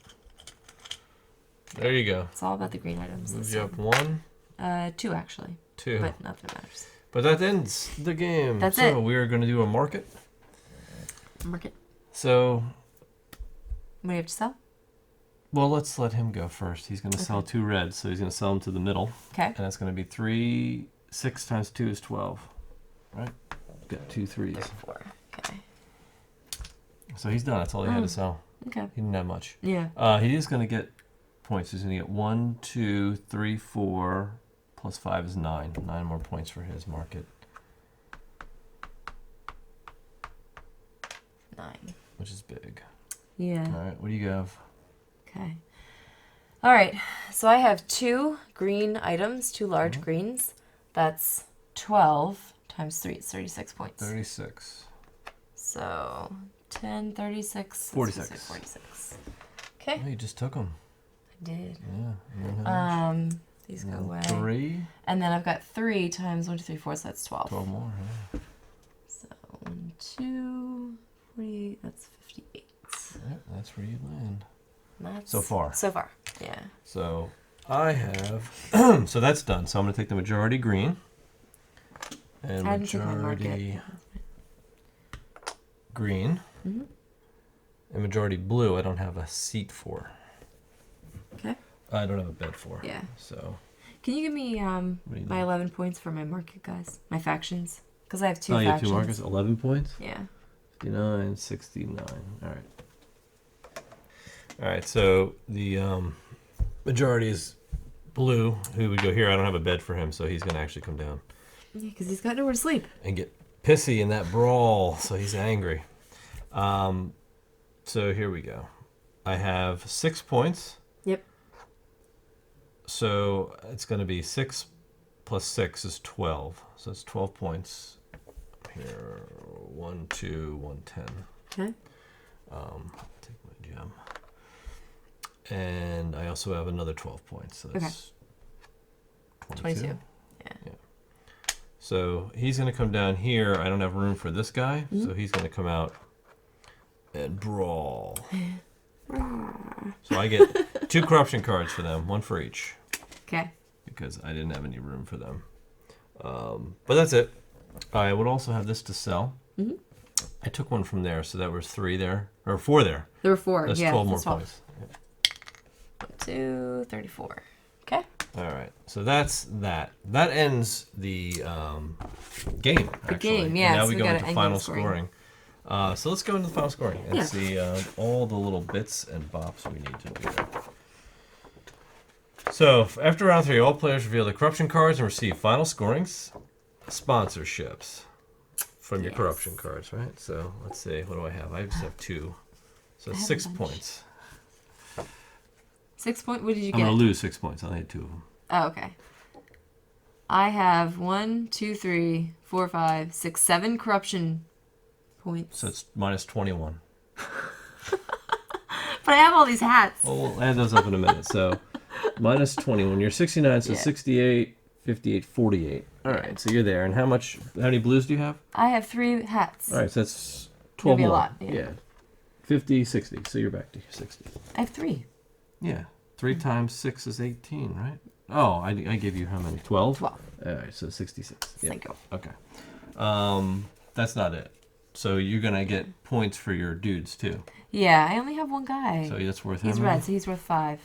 There you go. It's all about the green items. Moves you up 1. 2 actually. 2. But nothing matters. But that ends the game. That's so it. we are going to do a market. Market. So, What do you have to sell? well, let's let him go first. He's going to sell 2 reds, so he's going to sell them to the middle. Okay. And that's going to be 6 times 2 is 12. Right? Got 2 3s. 4. Okay. So he's done. That's all he had to sell. Okay. He didn't have much. Yeah. He is going to get points. He's going to get 1, 2, 3, 4, plus 5 is 9. 9 more points for his market. 9. Which is big. Yeah. All right, what do you have? Okay. All right. So I have 2 green items, 2 large greens. That's 12 times 3. It's 36 points. 36. So 10, 36. 46. 46. Okay. Oh, you just took them. I did. Yeah. These go away. 3. And then I've got 3 times 1, 2, 3, 4, so that's 12. 12 more. Yeah. So 1, 2, 3, that's 58. Yep, that's where you land. That's So far. So far, yeah. So I have, so that's done. So I'm going to take the majority green. And I didn't take my majority market. green. And majority blue I don't have a seat for. Okay. I don't have a bed for. Yeah. So. Can you give me my 11 points for my market, guys? My factions? Because I have 2 Oh, you have factions. 2 markets? 11 points? Yeah. 59, 69. All right. All right, so the majority is blue, who would go here. I don't have a bed for him, so he's going to actually come down. Yeah, because he's got nowhere to sleep. And get pissy in that brawl, so he's angry. So here we go. I have 6 points. Yep. So it's going to be 6 plus 6 is 12. So it's 12 points. Here, 1, 2, 1, 10. Okay. Take my gem. And I also have another 12 points. So that's 22. Yeah. So he's going to come down here. I don't have room for this guy, so he's going to come out and brawl. So I get 2 corruption cards for them, 1 for each. Okay. Because I didn't have any room for them. But that's it. I would also have this to sell. I took 1 from there, so that was 3 there, or 4 there. There were 4. That's 12 more points. 1, 2, 34. Okay. All right, so that's that. That ends the game. The actually. game, yeah. And now so we we go got into an final endgame scoring. So let's go into the final scoring and Yeah. see all the little bits and bops we need to do. So after round 3, all players reveal their corruption cards and receive final scorings, sponsorships from your corruption cards, right? So let's see, what do I have? I just have 2. So I have a 6 bunch. points. 6 points. What did you I'm get? going to lose 6 points. I'll need 2 of them. Oh, okay. I have 1, 2, 3, 4, 5, 6, 7 corruption points. So it's minus 21. But I have all these hats. Well, we'll add those up in a minute. So minus 21. You're 69, so Yeah. 68, 58, 48. All right, so you're there. And how many blues do you have? I have 3 hats. All right, so that's 12 Maybe a more. lot, yeah. 50, 60. So you're back to 60. I have 3. Yeah. 3 times 6 is 18, right? Oh, I gave you how many? 12? 12. All right, so 66. Yeah. Thank you. Okay. That's not it. So you're going to get points for your dudes, too. Yeah, I only have one guy. So that's worth He's red, so he's worth 5.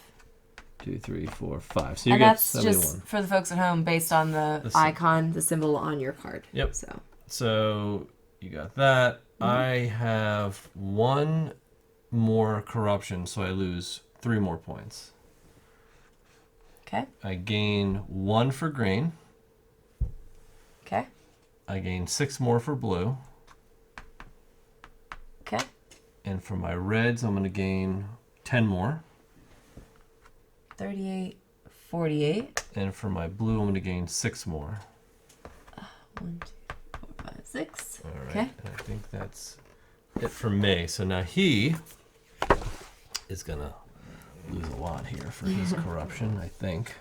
2, 3, 4, 5. So you and get that's 71. just for the folks at home based on the icon, the symbol on your card. Yep. So you got that. I have 1 more corruption, so I lose 3 more points. Okay. I gain 1 for green. Okay. I gain 6 more for blue. Okay. And for my reds, I'm going to gain 10 more. 38, 48. And for my blue, I'm going to gain 6 more. 1, 2, 4, 5, 6. All right. Okay. And I think that's it for me. So now he is going to lose a lot here for his corruption, I think.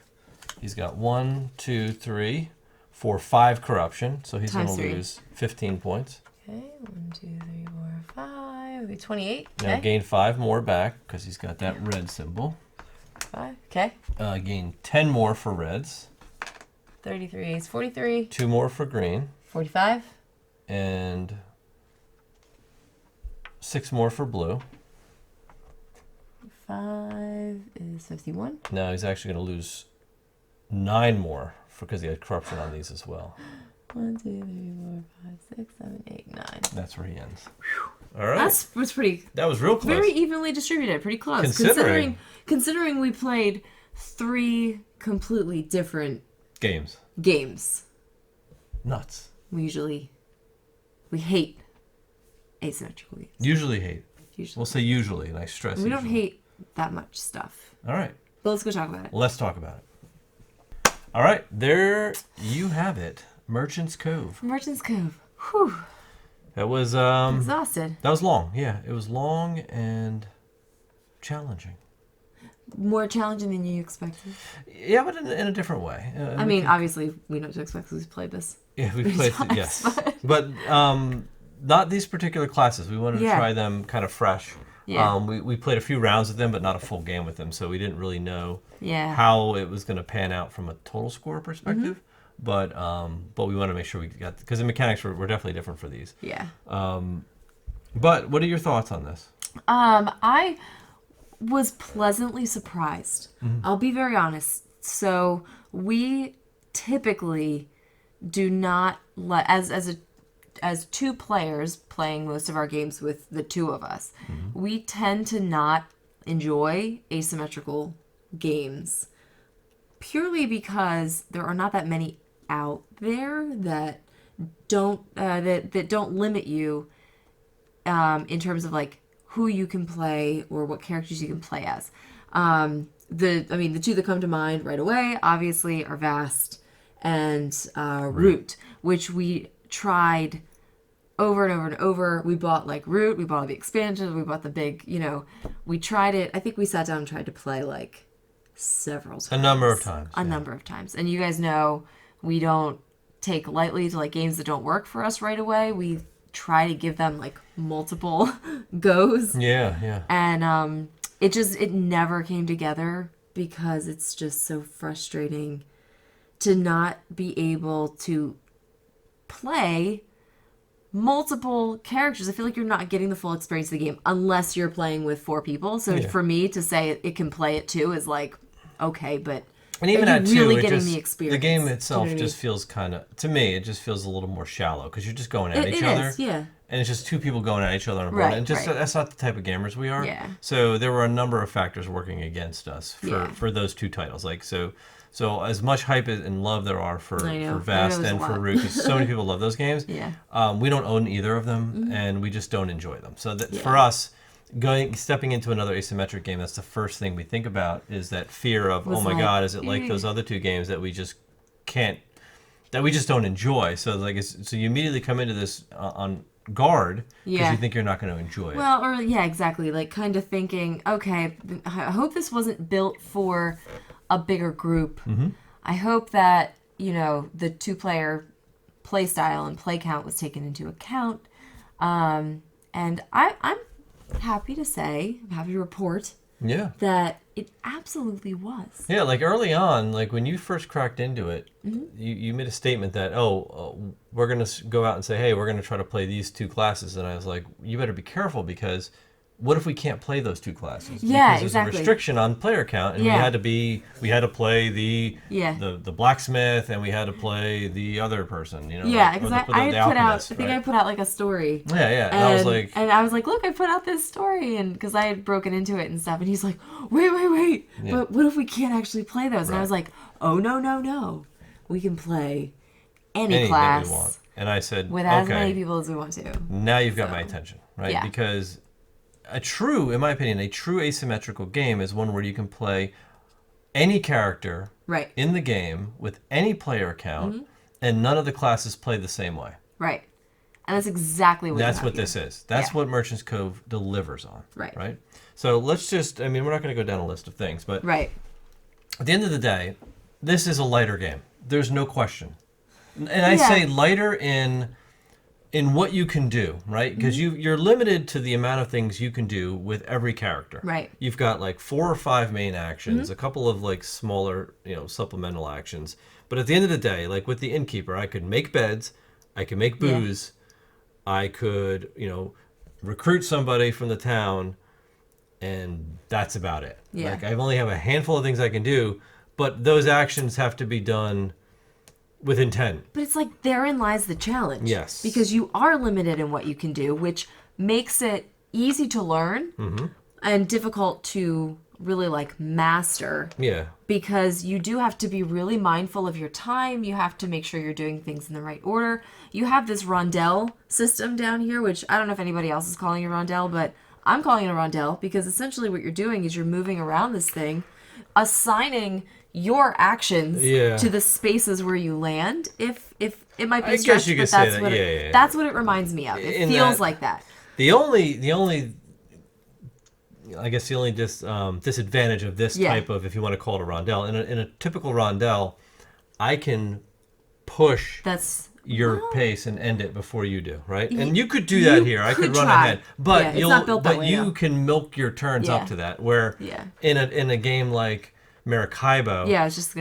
He's got 1, 2, 3, 4, 5 corruption. So he's going to lose 15 points. Okay. 1, 2, 3, 4, 5. It'll be 28. Now Okay. gain 5 more back because he's got that red symbol. 5. Okay. Gain 10 more for reds. 33 is 43. 2 more for green. 45. And 6 more for blue. 5 is 51. Now he's actually going to lose 9 more because he had corruption on these as well. 1, 2, 3, 4, 5, 6, 7, 8, 9. That's where he ends. All right. That was pretty. That was real close. Very evenly distributed. Pretty close. Considering we played 3 completely different games. Nuts. We hate asymmetrical games. Usually hate. Usually. We'll say usually, and I stress We usually. don't hate that much stuff. All right. But let's go talk about it. Let's talk about it. All right. There you have it. Merchant's Cove. Merchant's Cove. Whew. That was Exhausted. That was long. Yeah, it was long and challenging. More challenging than you expected. Yeah, but in a different way. I mean, obviously, we know what to expect because we've played this. Yeah, we played it, yes. But not these particular classes. We wanted to try them kind of fresh. Yeah. We played a few rounds with them, but not a full game with them, so we didn't really know how it was going to pan out from a total score perspective. But we want to make sure we got, because the mechanics were definitely different for these. Yeah. But what are your thoughts on this? I was pleasantly surprised. I'll be very honest. So we typically do not let, as 2 players playing most of our games with the 2 of us, we tend to not enjoy asymmetrical games purely because there are not that many out there that don't that don't limit you in terms of like who you can play or what characters you can play as. The 2 that come to mind right away obviously are Vast and Root, which we tried over and over and over. We bought like Root, we bought all the expansions, we bought the big, we tried it. I think we sat down and tried to play like several times. A number of times. A number of times. And you guys know we don't take lightly to like games that don't work for us right away. We try to give them like multiple goes. Yeah. And it never came together because it's just so frustrating to not be able to play multiple characters. I feel like you're not getting the full experience of the game unless you're playing with 4 people. So for me to say it can play it too is like, okay, but and even are at you really 2, getting the experience? The game itself just feels kind of, to me, it just feels a little more shallow because you're just going at each other. Yeah. And it's just 2 people going at each other on a board. Right, And that's not the type of gamers we are. Yeah. So there were a number of factors working against us for those 2 titles. Like so as much hype and love there are for Vast and for Root, because so many people love those games. Yeah. We don't own either of them, and we just don't enjoy them. So for us, stepping into another asymmetric game, that's the first thing we think about, is that fear of, oh my God, is it like those other 2 games that we just can't, that we just don't enjoy? So so you immediately come into this on guard because you think you're not going to enjoy it. Well, or exactly, like kind of thinking, okay, I hope this wasn't built for a bigger group. I hope that the 2-player play style and play count was taken into account. And I'm happy to say, I'm happy to report Yeah. that it absolutely was. Yeah, like early on, like when you first cracked into it, you made a statement that, we're going to go out and say, hey, we're going to try to play these two classes. And I was like, you better be careful because what if we can't play those two classes? Yeah, because there's a restriction on player count, and we had to play the blacksmith, and we had to play the other person, you know. Yeah, because I put out like a story. Yeah. And I was like, look, I put out this story, and because I had broken into it and stuff, and he's like, wait, but what if we can't actually play those? And I was like, oh no, we can play any class that we want. And I said, with as many people as we want to. Now you've got my attention, right? Yeah. Because in my opinion, a true asymmetrical game is one where you can play any character in the game with any player count, and none of the classes play the same way. Right. And that's exactly what this is. That's what Merchant's Cove delivers on. Right. So let's just, we're not going to go down a list of things, but at the end of the day, this is a lighter game. There's no question. And I say lighter in what you can do, right? Because you're limited to the amount of things you can do with every character. Right. You've got like 4 or 5 main actions, a couple of like smaller, supplemental actions. But at the end of the day, like with the innkeeper, I could make beds, I could make booze, I could, recruit somebody from the town, and that's about it. Yeah. Like I only have a handful of things I can do, but those actions have to be done with intent. But it's like therein lies the challenge. Yes. Because you are limited in what you can do, which makes it easy to learn and difficult to really like master. Yeah. Because you do have to be really mindful of your time. You have to make sure you're doing things in the right order. You have this rondelle system down here, which I don't know if anybody else is calling a rondelle, but I'm calling it a rondelle because essentially what you're doing is you're moving around this thing, assigning your actions to the spaces where you land. If it might be a stretch, but that's what it reminds me of. It feels like that. The only I guess the only disadvantage of this type of, if you want to call it a rondelle, in a typical rondelle, I can push your pace and end it before you do, right? And you could do that here. I could run ahead, but you can milk your turns up to that. Where in a game like Maracaibo,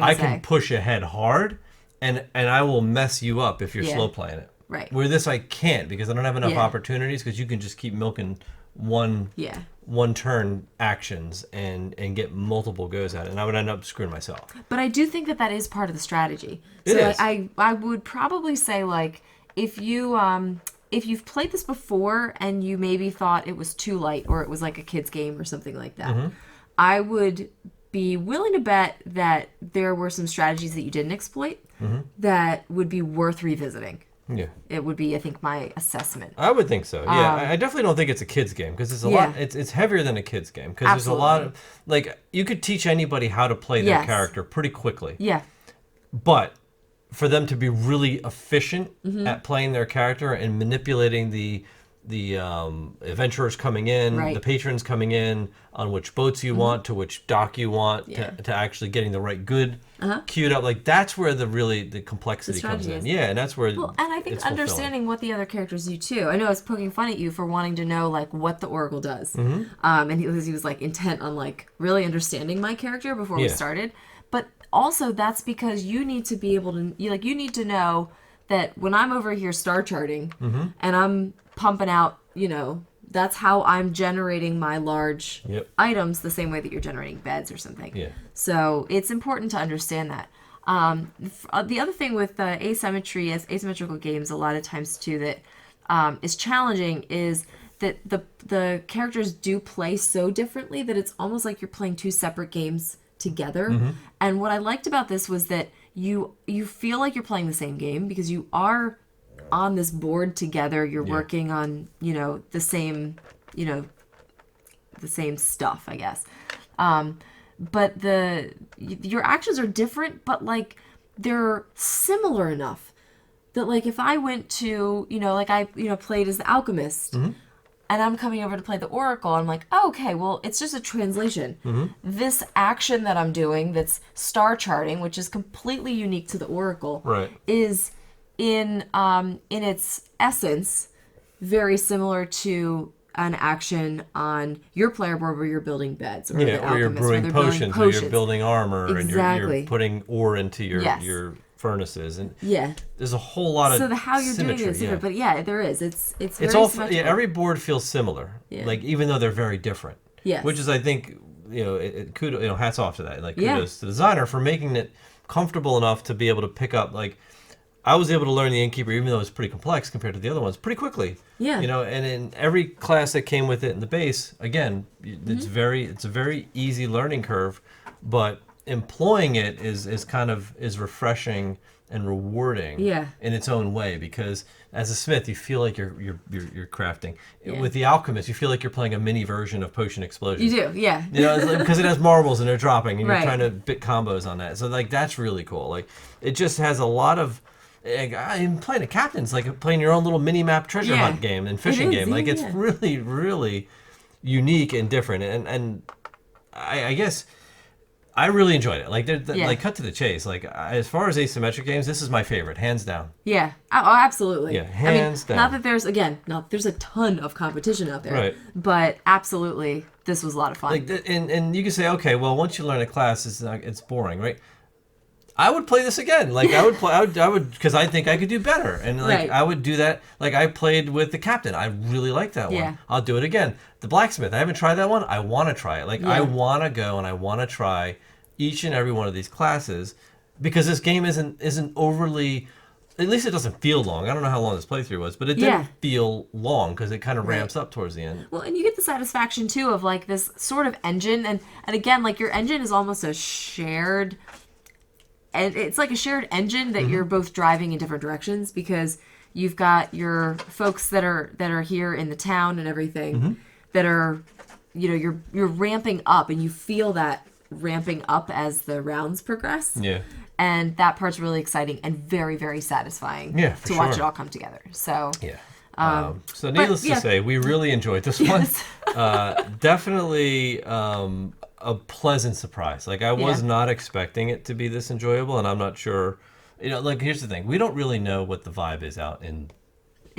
I can push ahead hard, and I will mess you up if you're slow playing it. Right. Where this I can't, because I don't have enough opportunities, because you can just keep milking one turn actions and get multiple goes at it, and I would end up screwing myself. But I do think that is part of the strategy. It is. I would probably say, like, if you've played this before and you maybe thought it was too light or it was like a kid's game or something like that, I would be willing to bet that there were some strategies that you didn't exploit that would be worth revisiting. Yeah, it would be, I think, my assessment. I would think so. Yeah, I definitely don't think it's a kid's game, because it's a lot. It's heavier than a kid's game, because there's a lot of, like, you could teach anybody how to play their character pretty quickly. Yeah, but for them to be really efficient at playing their character and manipulating the adventurers coming in, the patrons coming in, on which boats you want, to which dock you want, to actually getting the right good queued up. Like, that's where the complexity comes in. Yeah, and that's where and I think understanding what the other characters do too. I know I was poking fun at you for wanting to know like what the Oracle does. And he was like intent on like really understanding my character before we started. But also that's because you need to be able to you need to know that when I'm over here star charting and I'm pumping out, that's how I'm generating my large items, the same way that you're generating beds or something. Yeah. So it's important to understand that. The other thing with asymmetrical games, a lot of times too, that is challenging is that the characters do play so differently that it's almost like you're playing two separate games together. And what I liked about this was that you feel like you're playing the same game because you are on this board together. You're working on the same stuff, I guess, but your actions are different, but like they're similar enough that like if I went to I played as the alchemist and I'm coming over to play the Oracle, I'm like, oh, okay, well, it's just a translation. This action that I'm doing that's star charting, which is completely unique to the Oracle, is in its essence very similar to an action on your player board where you're building beds, or or you're brewing potions, or you're building armor, exactly. and you're putting ore into your furnaces, and there's a whole lot of how you're symmetry, doing it is different, but there is. It's very all symmetrical. every board feels similar, like even though they're very different. Yes. Which is, I think, kudos, hats off to that. Like, kudos to the designer for making it comfortable enough to be able to pick up. Like, I was able to learn the Innkeeper, even though it's pretty complex compared to the other ones, pretty quickly. Yeah. And in every class that came with it in the base, again, it's a very easy learning curve, but employing it is refreshing and rewarding in its own way, because as a smith you feel like you're crafting. With the alchemist you feel like you're playing a mini version of Potion Explosion. You do, yeah. Because it has marbles and they're dropping and you're trying to bit combos on that. So like that's really cool. Like it just has a lot of I'm playing a captain. It's like playing your own little mini map treasure hunt game and fishing game. Like it's really, really unique and different. And I guess I really enjoyed it. Like, like cut to the chase. Like, as far as asymmetric games, this is my favorite, hands down. Yeah. Oh, absolutely. Yeah, hands down. Not that there's a ton of competition out there. Right. But absolutely, this was a lot of fun. Like, and you can say, okay, well, once you learn a class, it's boring, right? I would play this again. Like I would, because I think I could do better, and like I would do that. Like I played with the captain. I really like that one. Yeah. I'll do it again. The blacksmith. I haven't tried that one. I want to try it. Like I want to go and I want to try each and every one of these classes, because this game isn't overly. At least it doesn't feel long. I don't know how long this playthrough was, but it didn't feel long because it kind of ramps up towards the end. Well, and you get the satisfaction too of like this sort of engine, and again, like your engine is almost a shared. And it's like a shared engine that you're both driving in different directions, because you've got your folks that are here in the town and everything that are, you're ramping up, and you feel that ramping up as the rounds progress. Yeah. And that part's really exciting and very, very satisfying to watch it all come together. So so needless to say, we really enjoyed this one. Definitely a pleasant surprise. Like I was not expecting it to be this enjoyable, and I'm not sure. Like here's the thing: we don't really know what the vibe is out in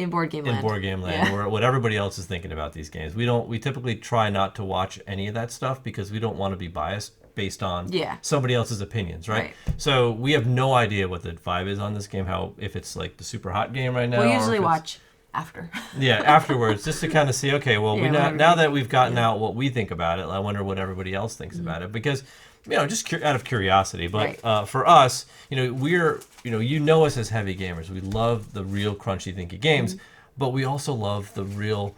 board game land, or what everybody else is thinking about these games. We typically try not to watch any of that stuff because we don't want to be biased based on somebody else's opinions, right? So we have no idea what the vibe is on this game. If it's like the super hot game right now. We'll usually watch after. Afterwards, just to kind of see, okay, well, now that we've gotten out what we think about it, I wonder what everybody else thinks about it, because just out of curiosity. But for us, we're us as heavy gamers. We love the real crunchy, thinky games, but we also love the real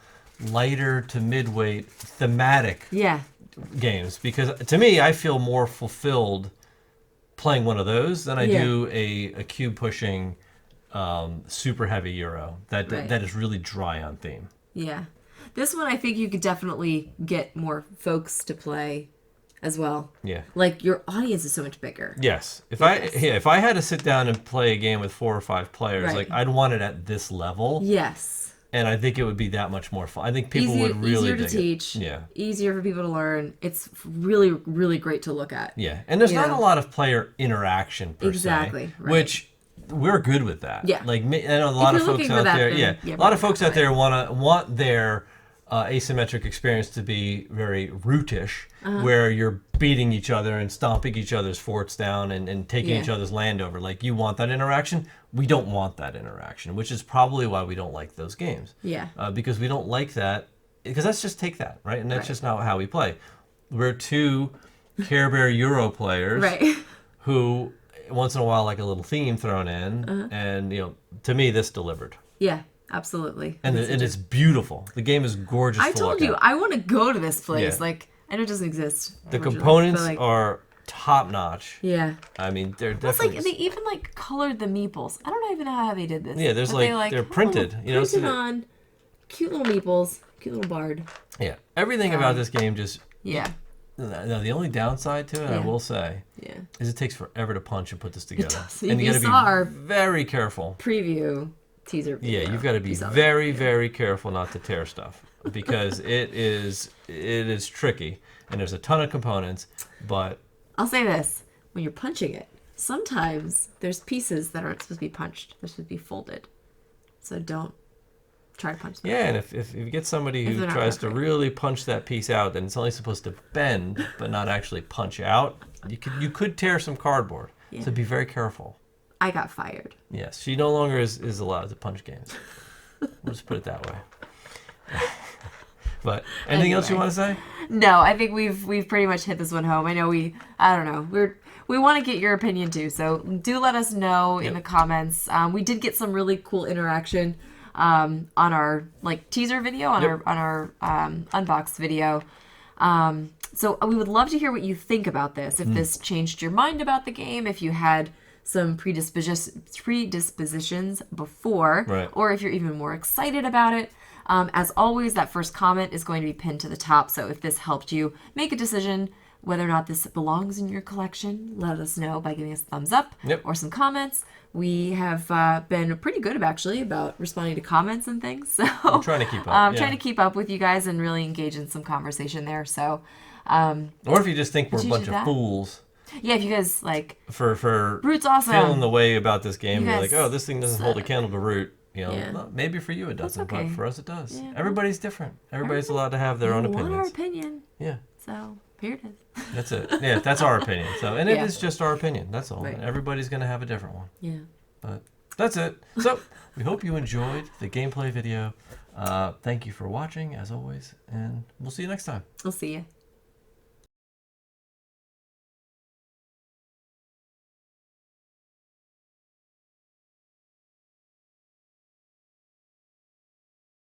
lighter to midweight thematic games, because to me, I feel more fulfilled playing one of those than I do a cube pushing super heavy Euro that is really dry on theme. Yeah. This one I think you could definitely get more folks to play as well. Yeah. Like your audience is so much bigger. Yes. If I had to sit down and play a game with 4 or 5 players, like I'd want it at this level. Yes. And I think it would be that much more fun. I think people would really dig it. Easier to teach. Yeah. Easier for people to learn. It's really, really great to look at. Yeah. And there's not a lot of player interaction per se. Right. Which we're good with that. Yeah. Like I know a lot of folks out there. A lot of folks out there want their asymmetric experience to be very rootish, where you're beating each other and stomping each other's forts down and taking each other's land over. Like you want that interaction. We don't want that interaction, which is probably why we don't like those games. Yeah. Because we don't like that, because let's just take that, right? And that's just not how we play. We're 2 Care Bear Euro players who once in a while like a little theme thrown in, and to me this delivered. Yeah, absolutely. And it's beautiful. The game is gorgeous. I told you I want to go to this place. Yeah. Like I know it doesn't exist. The components are top notch. Yeah. I mean, they're definitely. It's like they even colored the meeples. I don't even know how they did this. Yeah, there's they're printed. Printed on cute little meeples, cute little bard. Yeah, everything about this game just. Yeah. Now, the only downside to it, I will say, is it takes forever to punch and put this together. And you got to be very careful. Preview teaser video. Yeah, you've got to be very, very careful not to tear stuff, because it is tricky, and there's a ton of components. But I'll say this: when you're punching it, sometimes there's pieces that aren't supposed to be punched; they're supposed to be folded. So don't try to punch them. Yeah, and if you get somebody who tries to really punch that piece out, then it's only supposed to bend, but not actually punch out. You could tear some cardboard, so be very careful. I got fired. Yes, she no longer is allowed to punch games. We'll just put it that way. But anything else you want to say? No, I think we've pretty much hit this one home. I know we want to get your opinion too, so do let us know in the comments. We did get some really cool interaction on our teaser video, on our unbox video. So we would love to hear what you think about this. If this changed your mind about the game, if you had some predispositions before, or if you're even more excited about it. As always, that first comment is going to be pinned to the top. So if this helped you make a decision whether or not this belongs in your collection, let us know by giving us a thumbs up or some comments. We have been pretty good about responding to comments and things. So I'm trying to keep up. Trying to keep up with you guys and really engage in some conversation there. So, or if you just think we're a bunch of fools. Yeah, if you guys for Root's awesome. Feeling the way about this game, you're like, oh, this thing doesn't hold a candle to Root. Maybe for you it doesn't, but for us it does. Yeah. Everybody's different. Everybody's allowed to have their own opinions. Our opinion. Yeah. So here it is. That's it. Yeah, that's our opinion. So, and it is just our opinion. That's all. Right. Everybody's going to have a different one. Yeah. But that's it. So we hope you enjoyed the gameplay video. Thank you for watching, as always, and we'll see you next time. We'll see you.